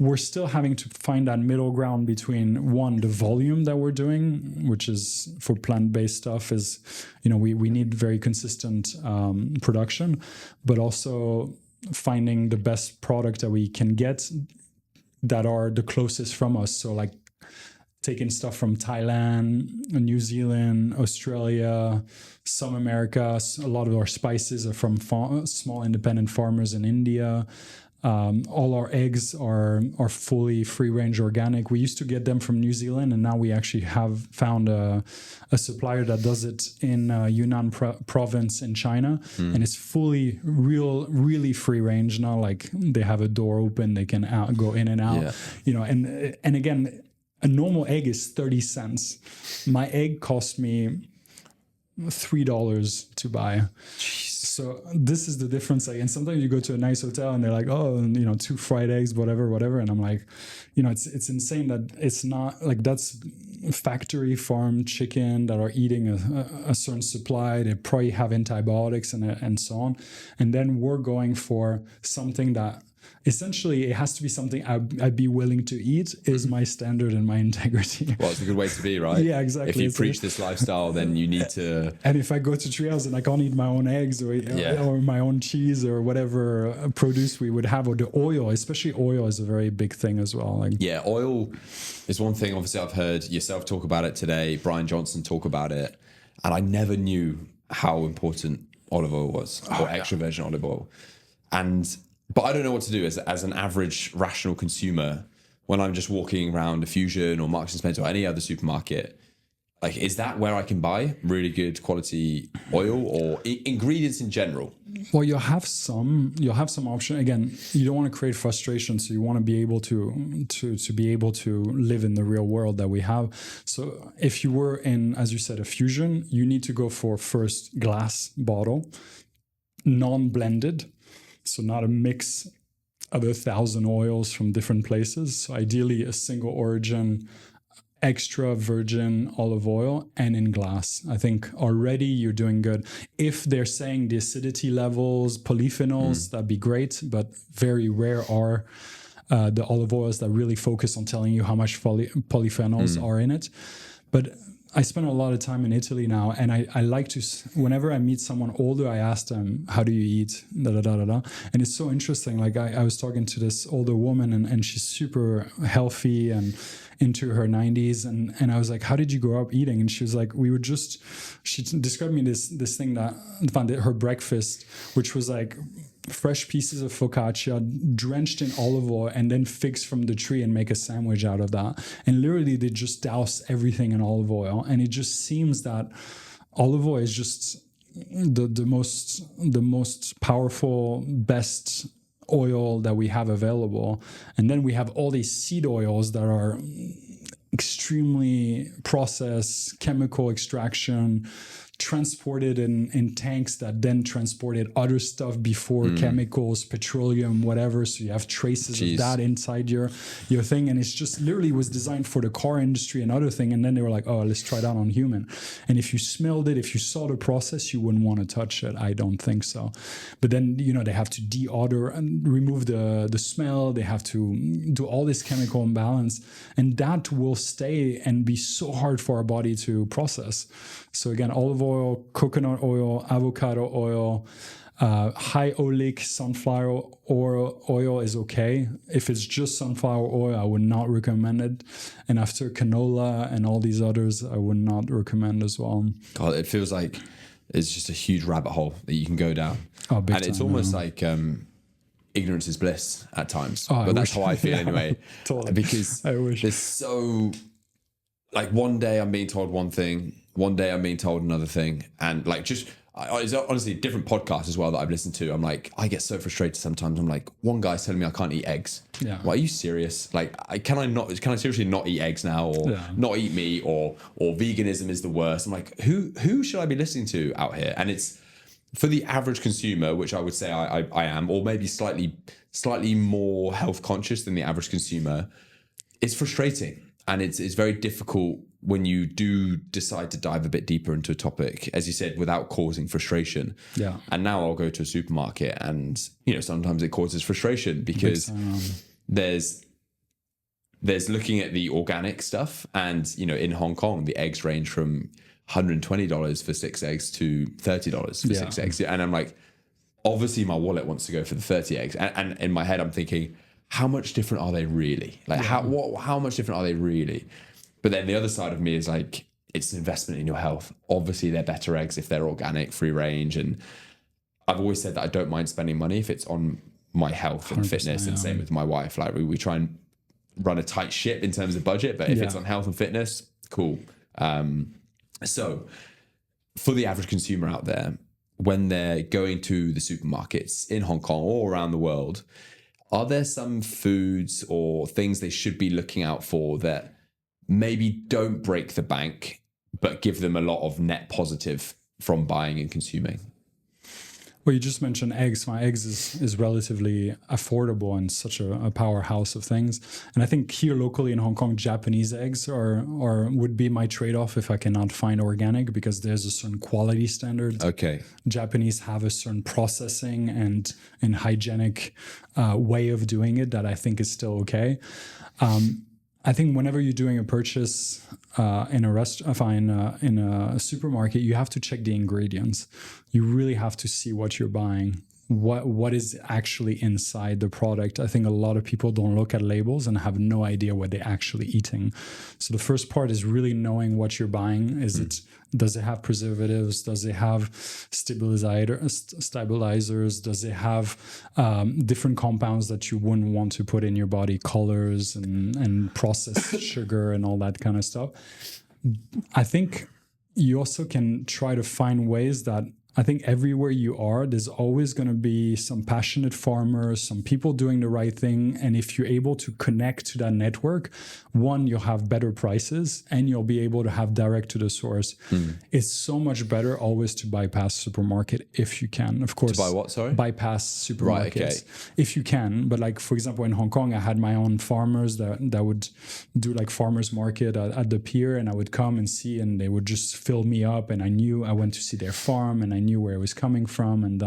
we're still having to find that middle ground between, one, the volume that we're doing, which is for plant-based stuff is, we need very consistent production, but also finding the best product that we can get that are the closest from us. So like taking stuff from Thailand, New Zealand, Australia, some America. A lot of our spices are from small independent farmers in India. All our eggs are fully free-range organic. We used to get them from New Zealand, and now we actually have found a supplier that does it in Yunnan province in China, and it's fully really free-range. Not like they have a door open, they can go in and out. And again, a normal egg is 30 cents. My egg cost me $3 to buy. So this is the difference. And sometimes you go to a nice hotel and they're like, oh, 2 fried eggs, whatever. And I'm like, it's insane that it's not like that's factory farmed chicken that are eating a certain supply. They probably have antibiotics and so on. And then we're going for something that essentially it has to be something I'd be willing to eat, is my standard and my integrity. Well, it's a good way to be, right? Yeah, exactly. If you preach this lifestyle, then you need to... And if I go to Treehouse and I can't eat my own eggs or my own cheese or whatever produce we would have, or the oil, especially oil is a very big thing as well. Oil is one thing. Obviously, I've heard yourself talk about it today, Brian Johnson talk about it, and I never knew how important olive oil was, or extra virgin olive oil. But I don't know what to do as an average rational consumer when I'm just walking around a Fusion or Marks and Spencer or any other supermarket. Like, is that where I can buy really good quality oil or ingredients in general? Well, you'll have some option. Again, you don't want to create frustration, so you want to be able to be able to live in the real world that we have. So if you were in, as you said, a Fusion, you need to go for first glass bottle, non-blended. So not a mix of 1,000 oils from different places. So ideally a single origin, extra virgin olive oil, and in glass. I think already you're doing good. If they're saying the acidity levels, polyphenols, that'd be great, but very rare are the olive oils that really focus on telling you how much polyphenols are in it. But I spend a lot of time in Italy now, and I like to, whenever I meet someone older, I ask them, how do you eat? And it's so interesting. Like I was talking to this older woman, and she's super healthy and into her 90s. And I was like, how did you grow up eating? And she was like, she described me this thing that found her breakfast, which was like fresh pieces of focaccia drenched in olive oil and then figs from the tree and make a sandwich out of that. And literally they just douse everything in olive oil. And it just seems that olive oil is just the most powerful, best oil that we have available. And then we have all these seed oils that are extremely processed, chemical extraction transported in tanks that then transported other stuff before, chemicals, petroleum, whatever. So you have traces of that inside your thing. And it's just literally was designed for the car industry and other thing. And then they were like, oh, let's try that on human. And if you smelled it, if you saw the process, you wouldn't want to touch it. I don't think so. But then, they have to deodor and remove the smell. They have to do all this chemical imbalance. And that will stay and be so hard for our body to process. So again, olive oil, coconut oil, avocado oil, high oleic sunflower oil is okay. If it's just sunflower oil, I would not recommend it. And after canola and all these others, I would not recommend as well. God, it feels like it's just a huge rabbit hole that you can go down. Oh, big and time, it's almost like ignorance is bliss at times. Oh, but that's how I feel anyway. Totally. Because there's so, like, one day I'm being told one thing, one day I'm being told another thing. And like, it's honestly different podcasts as well that I've listened to. I'm like, I get so frustrated sometimes. I'm like, one guy's telling me I can't eat eggs. Yeah. Well, are you serious? Like, can I seriously not eat eggs now, or not eat meat, or veganism is the worst? I'm like, who should I be listening to out here? And it's for the average consumer, which I would say I am, or maybe slightly more health conscious than the average consumer. It's frustrating, and it's very difficult when you do decide to dive a bit deeper into a topic, as you said, without causing frustration. Yeah. And now I'll go to a supermarket and, sometimes it causes frustration because there's looking at the organic stuff, and, in Hong Kong, the eggs range from $120 for 6 eggs to $30 for 6 eggs. And I'm like, obviously my wallet wants to go for the 30 eggs. And in my head, I'm thinking, how much different are they really? Like, how much different are they really? But then the other side of me is like, it's an investment in your health. Obviously, they're better eggs if they're organic, free range. And I've always said that I don't mind spending money if it's on my health and fitness. And same with my wife. Like, we try and run a tight ship in terms of budget, but if it's on health and fitness, cool. So for the average consumer out there, when they're going to the supermarkets in Hong Kong or around the world, are there some foods or things they should be looking out for that maybe don't break the bank, but give them a lot of net positive from buying and consuming? Well, you just mentioned eggs. My eggs is relatively affordable and such a powerhouse of things. And I think here locally in Hong Kong, Japanese eggs would be my trade-off if I cannot find organic, because there's a certain quality standard. Okay. Japanese have a certain processing and hygienic way of doing it that I think is still okay. I think whenever you're doing a purchase in a supermarket, you have to check the ingredients. You really have to see what you're buying, what is actually inside the product. I think a lot of people don't look at labels and have no idea what they're actually eating. So the first part is really knowing what you're buying. Does it have preservatives? Does it have stabilizers? Does it have different compounds that you wouldn't want to put in your body, colors and processed sugar and all that kind of stuff? I think you also can try to find ways that, I think everywhere you are, there's always going to be some passionate farmers, some people doing the right thing. And if you're able to connect to that network, one, you'll have better prices and you'll be able to have direct to the source. It's so much better always to bypass supermarket if you can. Of course. To buy what, sorry? Bypass supermarkets. Right, okay. If you can. But like, for example, in Hong Kong, I had my own farmers that would do like farmers market at the pier, and I would come and see, and they would just fill me up, and I went to see their farm, and I knew where it was coming from, and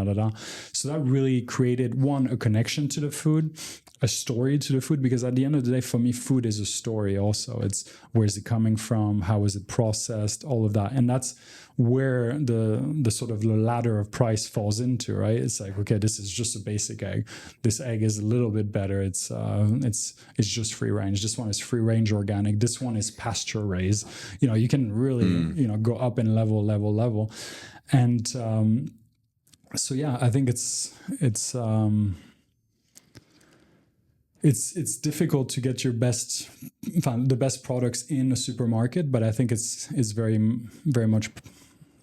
So that really created, one, a connection to the food, a story to the food, because at the end of the day, for me, food is a story also. It's where is it coming from? How is it processed? All of that. And that's where the sort of the ladder of price falls into, right? It's like, okay, this is just a basic egg. This egg is a little bit better. It's just free range. This one is free range organic. This one is pasture raised. You can really, go up in level. And so yeah, I think it's difficult to get the best products in a supermarket, but I think it's very very much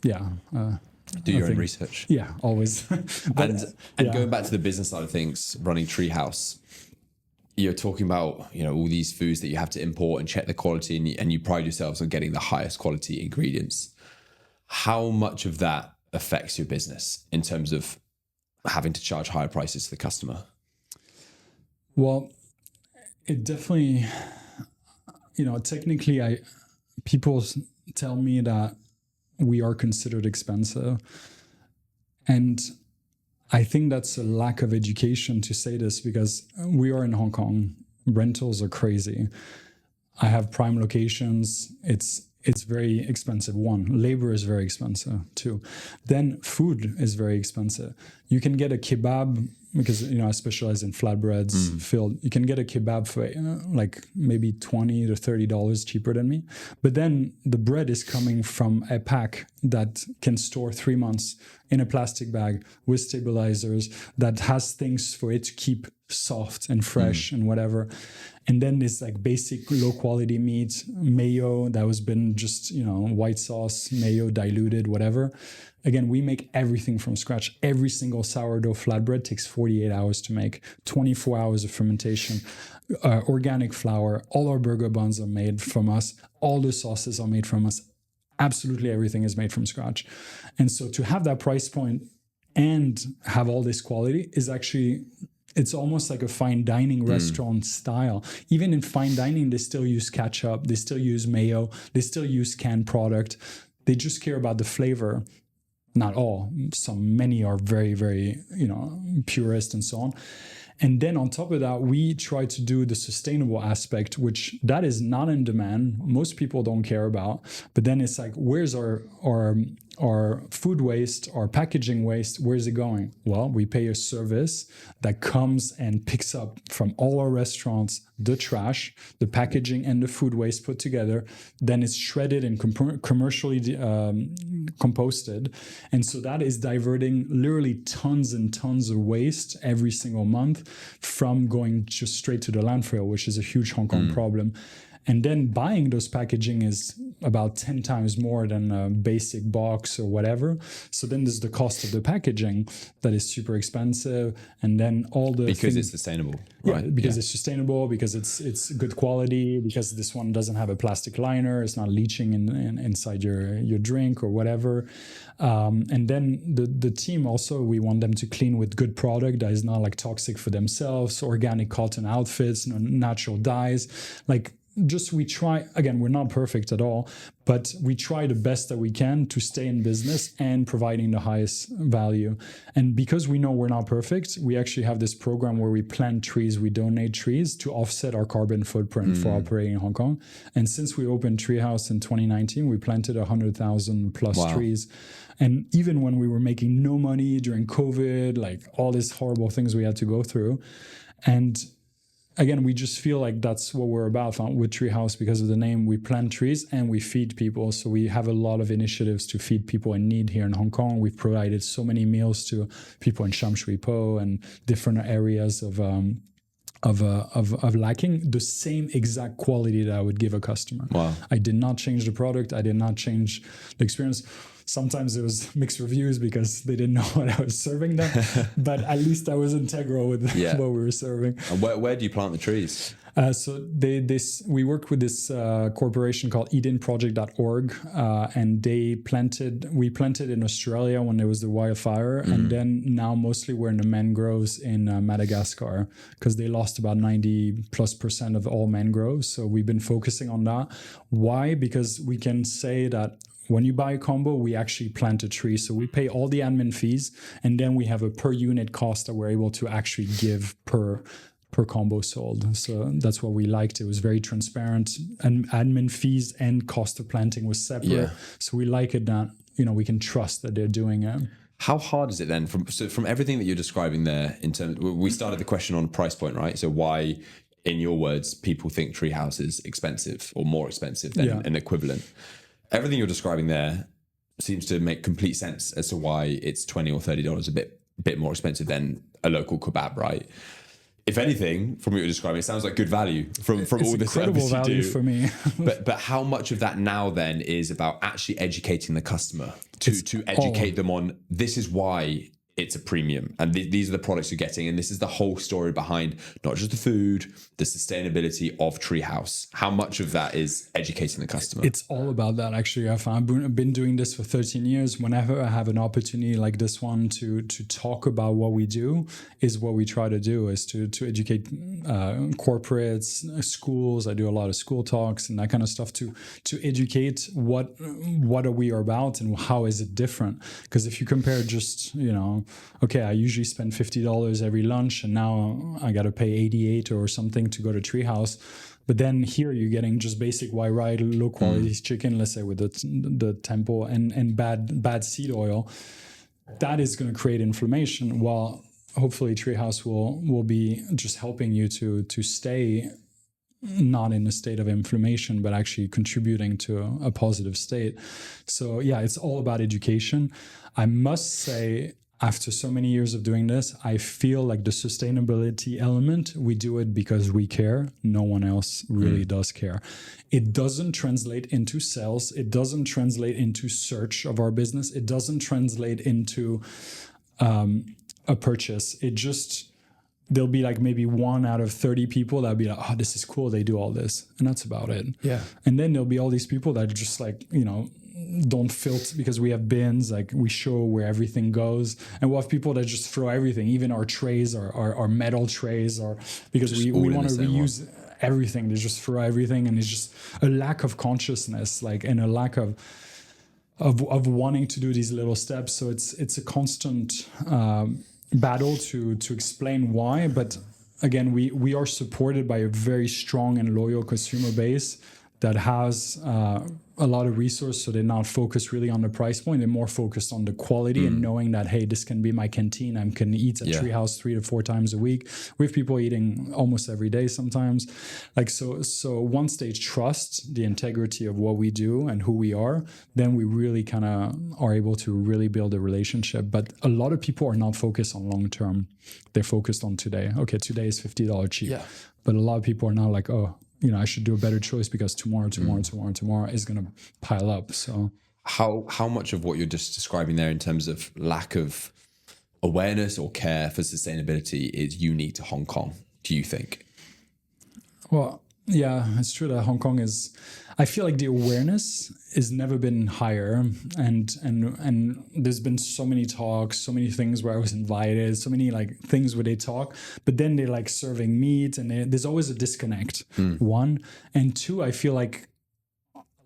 do your own research. Yeah, always. and going back to the business side of things, running Treehouse, you're talking about all these foods that you have to import and check the quality, and you pride yourselves on getting the highest quality ingredients. How much of that affects your business in terms of having to charge higher prices to the customer? Well, it definitely, technically people tell me that we are considered expensive. And I think that's a lack of education to say this, because we are in Hong Kong. Rentals are crazy. I have prime locations. It's very expensive. One, labor is very expensive. Two, then food is very expensive. You can get a kebab, because I specialize in flatbreads filled. You can get a kebab for like maybe $20 to $30 cheaper than me. But then the bread is coming from a pack that can store 3 months in a plastic bag with stabilizers, that has things for it to keep soft and fresh and whatever. And then this like basic low quality meat, mayo that was been just, white sauce, mayo diluted, whatever. Again, we make everything from scratch. Every single sourdough flatbread takes 48 hours to make, 24 hours of fermentation, organic flour. All our burger buns are made from us. All the sauces are made from us. Absolutely everything is made from scratch. And so to have that price point and have all this quality is actually, it's almost like a fine dining restaurant style. Even in fine dining, they still use ketchup, they still use mayo, they still use canned product. They just care about the flavor. Not all, many are very, very, purist and so on. And then on top of that, we try to do the sustainable aspect, which that is not in demand. Most people don't care about. But then it's like, where's our food waste, our packaging waste? Where's it going? Well, we pay a service that comes and picks up from all our restaurants the trash, the packaging, and the food waste put together. Then it's shredded and commercially composted. And so that is diverting literally tons and tons of waste every single month from going just straight to the landfill, which is a huge Hong Kong problem. And then buying those packaging is about 10 times more than a basic box or whatever. So then there's the cost of the packaging that is super expensive. And then all the because it's sustainable, right? Yeah, because it's sustainable, because it's good quality, because this one doesn't have a plastic liner, it's not leaching inside your drink or whatever. And then the team also, we want them to clean with good product that is not like toxic for themselves, organic cotton outfits, natural dyes, like. Just we try, again, we're not perfect at all, but we try the best that we can to stay in business and providing the highest value. And because we know we're not perfect, we actually have this program where we plant trees, we donate trees to offset our carbon footprint for operating in Hong Kong. And since we opened Treehouse in 2019, we planted 100,000 plus trees. And even when we were making no money during COVID, like all these horrible things we had to go through. And again, we just feel like that's what we're about with Treehouse because of the name. We plant trees and we feed people. So we have a lot of initiatives to feed people in need here in Hong Kong. We've provided so many meals to people in Sham Shui Po and different areas of lacking the same exact quality that I would give a customer. Wow. I did not change the product. I did not change the experience. Sometimes it was mixed reviews because they didn't know what I was serving them, but at least I was integral with what we were serving. And where do you plant the trees? So we worked with this corporation called EdenProject.org, and we planted in Australia when there was the wildfire, and then now mostly we're in the mangroves in Madagascar because they lost about 90+% of all mangroves. So we've been focusing on that. Why? Because we can say that when you buy a combo, we actually plant a tree. So we pay all the admin fees, and then we have a per unit cost that we're able to actually give per combo sold. So that's what we liked. It was very transparent, and admin fees and cost of planting was separate. Yeah. So we like it that, we can trust that they're doing it. How hard is it then from everything that you're describing there in terms, we started the question on price point, right? So why, in your words, people think Treehouse is expensive or more expensive than an equivalent? Everything you're describing there seems to make complete sense as to why it's $20 or $30 a bit more expensive than a local kebab, right? If anything, from what you're describing, it sounds like good value from all the service you do. For me. but how much of that now then is about actually educating the customer to educate them on this is why it's a premium, and these are the products you're getting, and this is the whole story behind not just the food, the sustainability of Treehouse. How much of that is educating the customer? It's all about that, actually. I've been doing this for 13 years. Whenever I have an opportunity like this one to talk about what we do, is what we try to do, is to educate corporates, schools. I do a lot of school talks and that kind of stuff to educate what are we about and how is it different. Because if you compare just, okay, I usually spend $50 every lunch, and now I got to pay $88 or something to go to Treehouse. But then here you're getting just basic white rice, low quality chicken, let's say with the tempo and bad seed oil. That is going to create inflammation. While hopefully Treehouse will be just helping you to stay not in a state of inflammation, but actually contributing to a positive state. So yeah, it's all about education. I must say, after so many years of doing this, I feel like the sustainability element, we do it because we care. No one else really does care. It doesn't translate into sales. It doesn't translate into search of our business. It doesn't translate into a purchase. It just, there'll be like maybe 1 out of 30 people that'll be like, oh, this is cool, they do all this. And that's about it. Yeah. And then there'll be all these people that are just like, don't filter, because we have bins, like we show where everything goes, and we'll have people that just throw everything, even our trays, our metal trays, or because we want to reuse everything. They just throw everything, and it's just a lack of consciousness, and a lack of wanting to do these little steps. So it's a constant battle to explain why. But again, we are supported by a very strong and loyal consumer base that has a lot of resources, so they're not focused really on the price point. They're more focused on the quality and knowing that, hey, this can be my canteen. I can eat at Treehouse 3 to 4 times a week. We have people eating almost every day sometimes. So once they trust the integrity of what we do and who we are, then we really kind of are able to really build a relationship. But a lot of people are not focused on long term. They're focused on today. Okay, today is $50 cheap. Yeah. But a lot of people are not like, oh, I should do a better choice because tomorrow is going to pile up. So how much of what you're just describing there in terms of lack of awareness or care for sustainability is unique to Hong Kong, do you think? Well, yeah, it's true that Hong Kong I feel like the awareness has never been higher, and there's been so many talks, so many things where I was invited, so many things where they talk, but then they're serving meat, and there's always a disconnect. One, and two, I feel like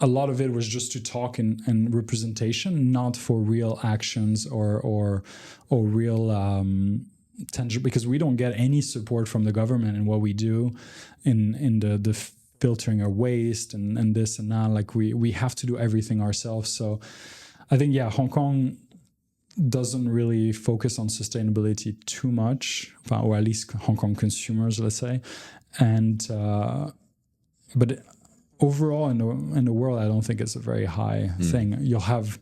a lot of it was just to talk and representation, not for real actions or real tangible, because we don't get any support from the government in what we do in the filtering our waste and this and that. We have to do everything ourselves. So I think, Hong Kong doesn't really focus on sustainability too much, or at least Hong Kong consumers, let's say. And but overall in the world, I don't think it's a very high thing. You'll have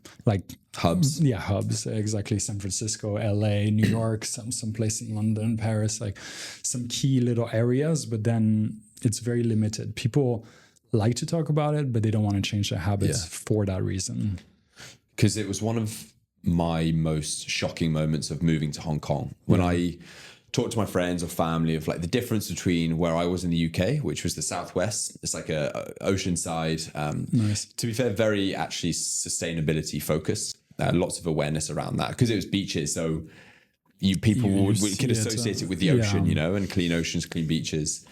hubs. Yeah, hubs, exactly. San Francisco, LA, New York, some place in London, Paris, some key little areas, but then it's very limited. People like to talk about it, but they don't want to change their habits for that reason. Because it was one of my most shocking moments of moving to Hong Kong. When I talked to my friends or family of the difference between where I was in the UK, which was the southwest. It's like a oceanside. Nice. To be fair, very actually sustainability focused. Lots of awareness around that because it was beaches. So people could associate it with the ocean, and clean oceans, clean beaches.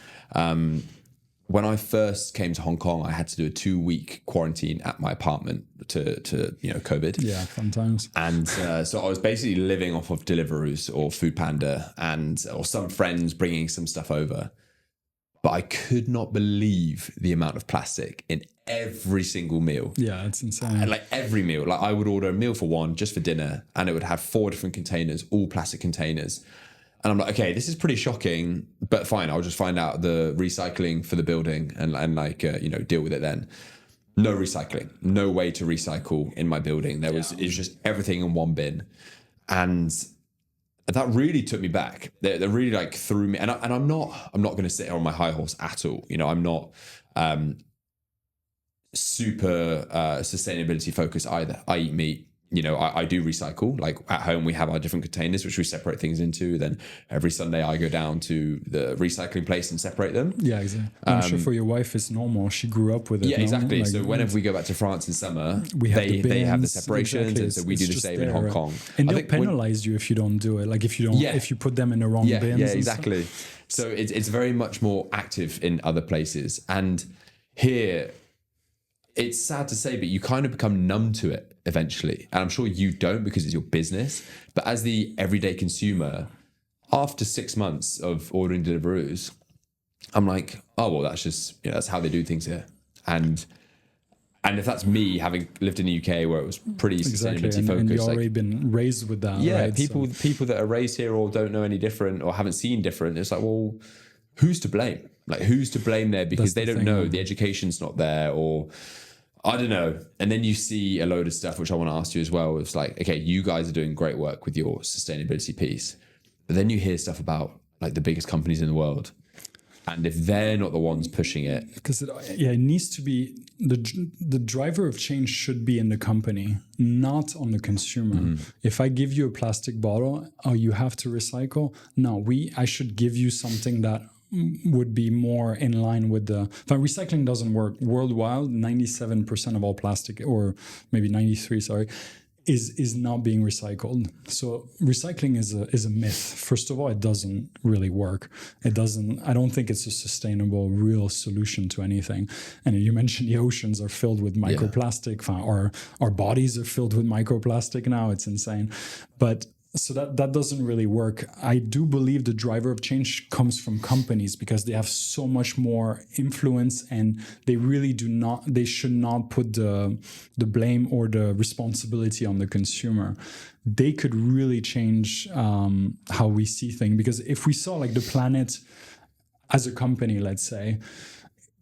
When I first came to Hong Kong, I had to do a 2-week quarantine at my apartment to COVID. Yeah, fun times. And so I was basically living off of Deliveroo's or Food Panda or some friends bringing some stuff over. But I could not believe the amount of plastic in every single meal. Yeah, it's insane. Every meal. I would order a meal for one just for dinner, and it would have 4 different containers, all plastic containers. And I'm like, okay, this is pretty shocking, but fine. I'll just find out the recycling for the building and deal with it then. No recycling, no way to recycle in my building. It was just everything in one bin. And that really took me back. They really threw me. And I'm not going to sit here on my high horse at all. I'm not super sustainability focused either. I eat meat. I do recycle. Like at home, we have our different containers, which we separate things into. Then every Sunday I go down to the recycling place and separate them. Yeah, exactly. I'm sure for your wife it's normal. She grew up with it. Yeah, exactly. So whenever we go back to France in summer, they have the separations. Exactly. And so we do the same in Hong Kong. And they'll penalize you if you don't do it. Like if you put them in the wrong bins. Yeah, exactly. So it's very much more active in other places. And here, it's sad to say, but you kind of become numb to it eventually. And I'm sure you don't because it's your business. But as the everyday consumer, after 6 months of ordering Deliveroo's, I'm like, oh, well, that's just, that's how they do things here. And if that's me having lived in the UK where it was pretty sustainability focused. And you've already been raised with that. Yeah, right? people that are raised here or don't know any different or haven't seen different, it's like, well, who's to blame? Like, who's to blame there because they don't know, the education's not there, or I don't know. And then you see a load of stuff, which I want to ask you as well. It's like, okay, you guys are doing great work with your sustainability piece. But then you hear stuff about like the biggest companies in the world. And if they're not the ones pushing it. Because it needs to be, the driver of change should be in the company, not on the consumer. Mm-hmm. If I give you a plastic bottle, you have to recycle. No, I should give you something that would be more in line with recycling doesn't work worldwide. 97% of all plastic, or maybe 93, sorry, is not being recycled. So recycling is a myth. First of all, it doesn't really work. I don't think it's a sustainable, real solution to anything. And you mentioned the oceans are filled with microplastic. Our bodies are filled with microplastic now. It's insane. But so that doesn't really work. I do believe the driver of change comes from companies because they have so much more influence, and they really they should not put the blame or the responsibility on the consumer. They could really change how we see things, because if we saw like the planet as a company, let's say,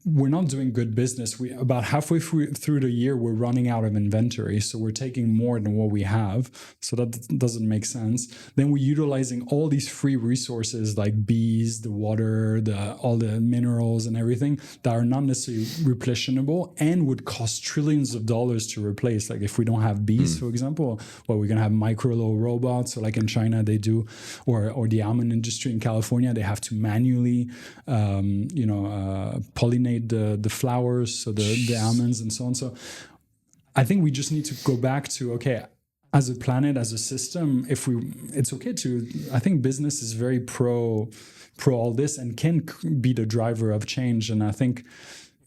we're not doing good business. About halfway through the year, we're running out of inventory. So we're taking more than what we have. So that doesn't make sense. Then we're utilizing all these free resources like bees, the water, all the minerals and everything that are not necessarily replenishable and would cost trillions of dollars to replace. Like if we don't have bees, for example, we're going to have micro little robots. So like in China, they do, or the almond industry in California, they have to manually, pollinate the flowers, so the almonds and so on. So I think we just need to go back to, okay, as a planet, as a system, it's okay to, I think business is very pro all this and can be the driver of change. And I think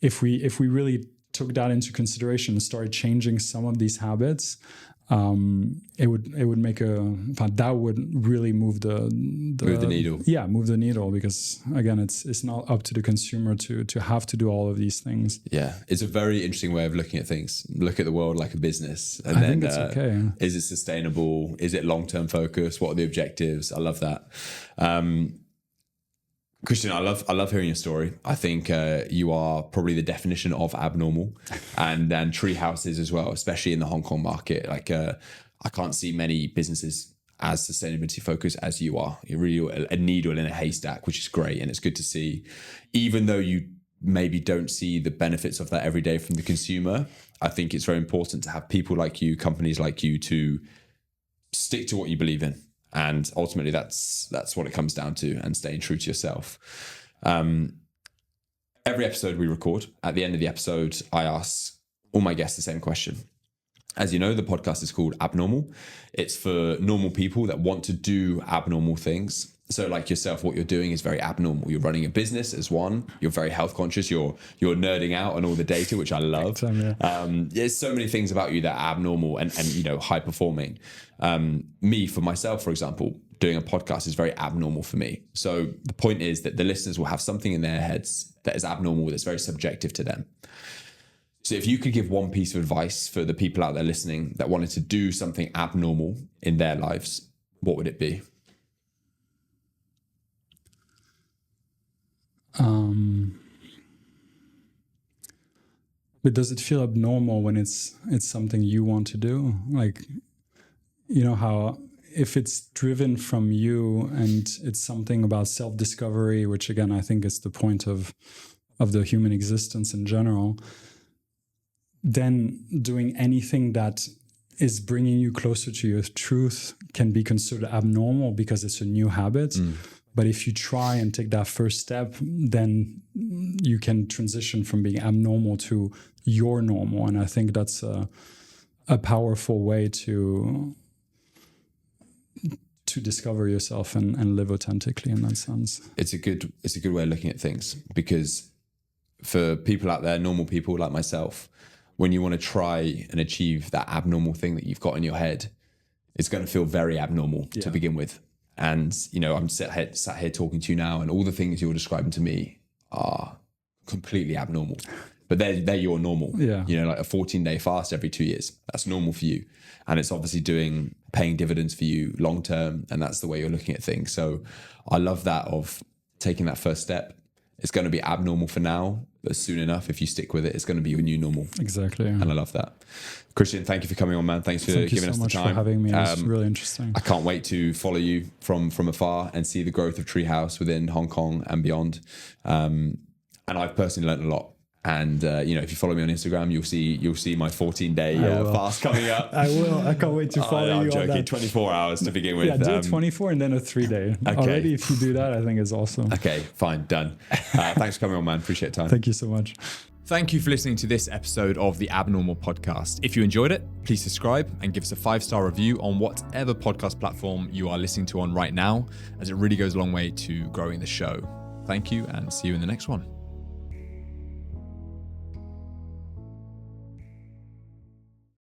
if we really took that into consideration and started changing some of these habits, it would make that would really move the needle. Yeah, move the needle, because again, it's not up to the consumer to have to do all of these things. Yeah, it's a very interesting way of looking at things. Look at the world like a business, and I think it's okay. Is it sustainable? Is it long-term focus? What are the objectives? I love that. Christian, I love hearing your story. I think you are probably the definition of abnormal, and Treehouse is as well, especially in the Hong Kong market. Like I can't see many businesses as sustainability focused as you are. You're really a needle in a haystack, which is great, and it's good to see. Even though you maybe don't see the benefits of that every day from the consumer, I think it's very important to have people like you, companies like you, to stick to what you believe in. And ultimately, that's what it comes down to, and staying true to yourself. Every episode we record, at the end of the episode, I ask all my guests the same question. As you know, the podcast is called Abnormal. It's for normal people that want to do abnormal things. So like yourself, what you're doing is very abnormal. You're running a business as one. You're very health conscious. You're nerding out on all the data, which I love. There's so many things about you that are abnormal and high performing. Me, for myself, for example, doing a podcast is very abnormal for me. So the point is that the listeners will have something in their heads that is abnormal, that's very subjective to them. So if you could give one piece of advice for the people out there listening that wanted to do something abnormal in their lives, what would it be? But does it feel abnormal when it's something you want to do? Like, how if it's driven from you and it's something about self-discovery, which again, I think is the point of the human existence in general, then doing anything that is bringing you closer to your truth can be considered abnormal because it's a new habit. But if you try and take that first step, then you can transition from being abnormal to your normal. And I think that's a powerful way to discover yourself and live authentically in that sense. It's a good way of looking at things, because for people out there, normal people like myself, when you want to try and achieve that abnormal thing that you've got in your head, it's going to feel very abnormal to begin with. And, you know, I'm sat here talking to you now, and all the things you're describing to me are completely abnormal. But they're your normal. Yeah. You know, like a 14-day fast every 2 years. That's normal for you. And it's obviously paying dividends for you long term. And that's the way you're looking at things. So I love that, of taking that first step. It's going to be abnormal for now, but soon enough, if you stick with it, it's going to be your new normal. Exactly. And I love that. Christian, thank you for coming on, man. Thanks for giving us the time. Thank you so much for having me. It's really interesting. I can't wait to follow you from afar and see the growth of Treehouse within Hong Kong and beyond. And I've personally learned a lot. And you know, if you follow me on Instagram, you'll see my 14-day fast coming up. I will. I can't wait to follow you. I'm joking. On that. 24 hours to begin with. Yeah, do 24 and then a 3-day. Okay. Already, if you do that, I think is awesome. Okay, fine, done. Thanks for coming on, man. Appreciate the time. Thank you so much. Thank you for listening to this episode of the Abnormal Podcast. If you enjoyed it, please subscribe and give us a 5-star review on whatever podcast platform you are listening to on right now, as it really goes a long way to growing the show. Thank you, and see you in the next one.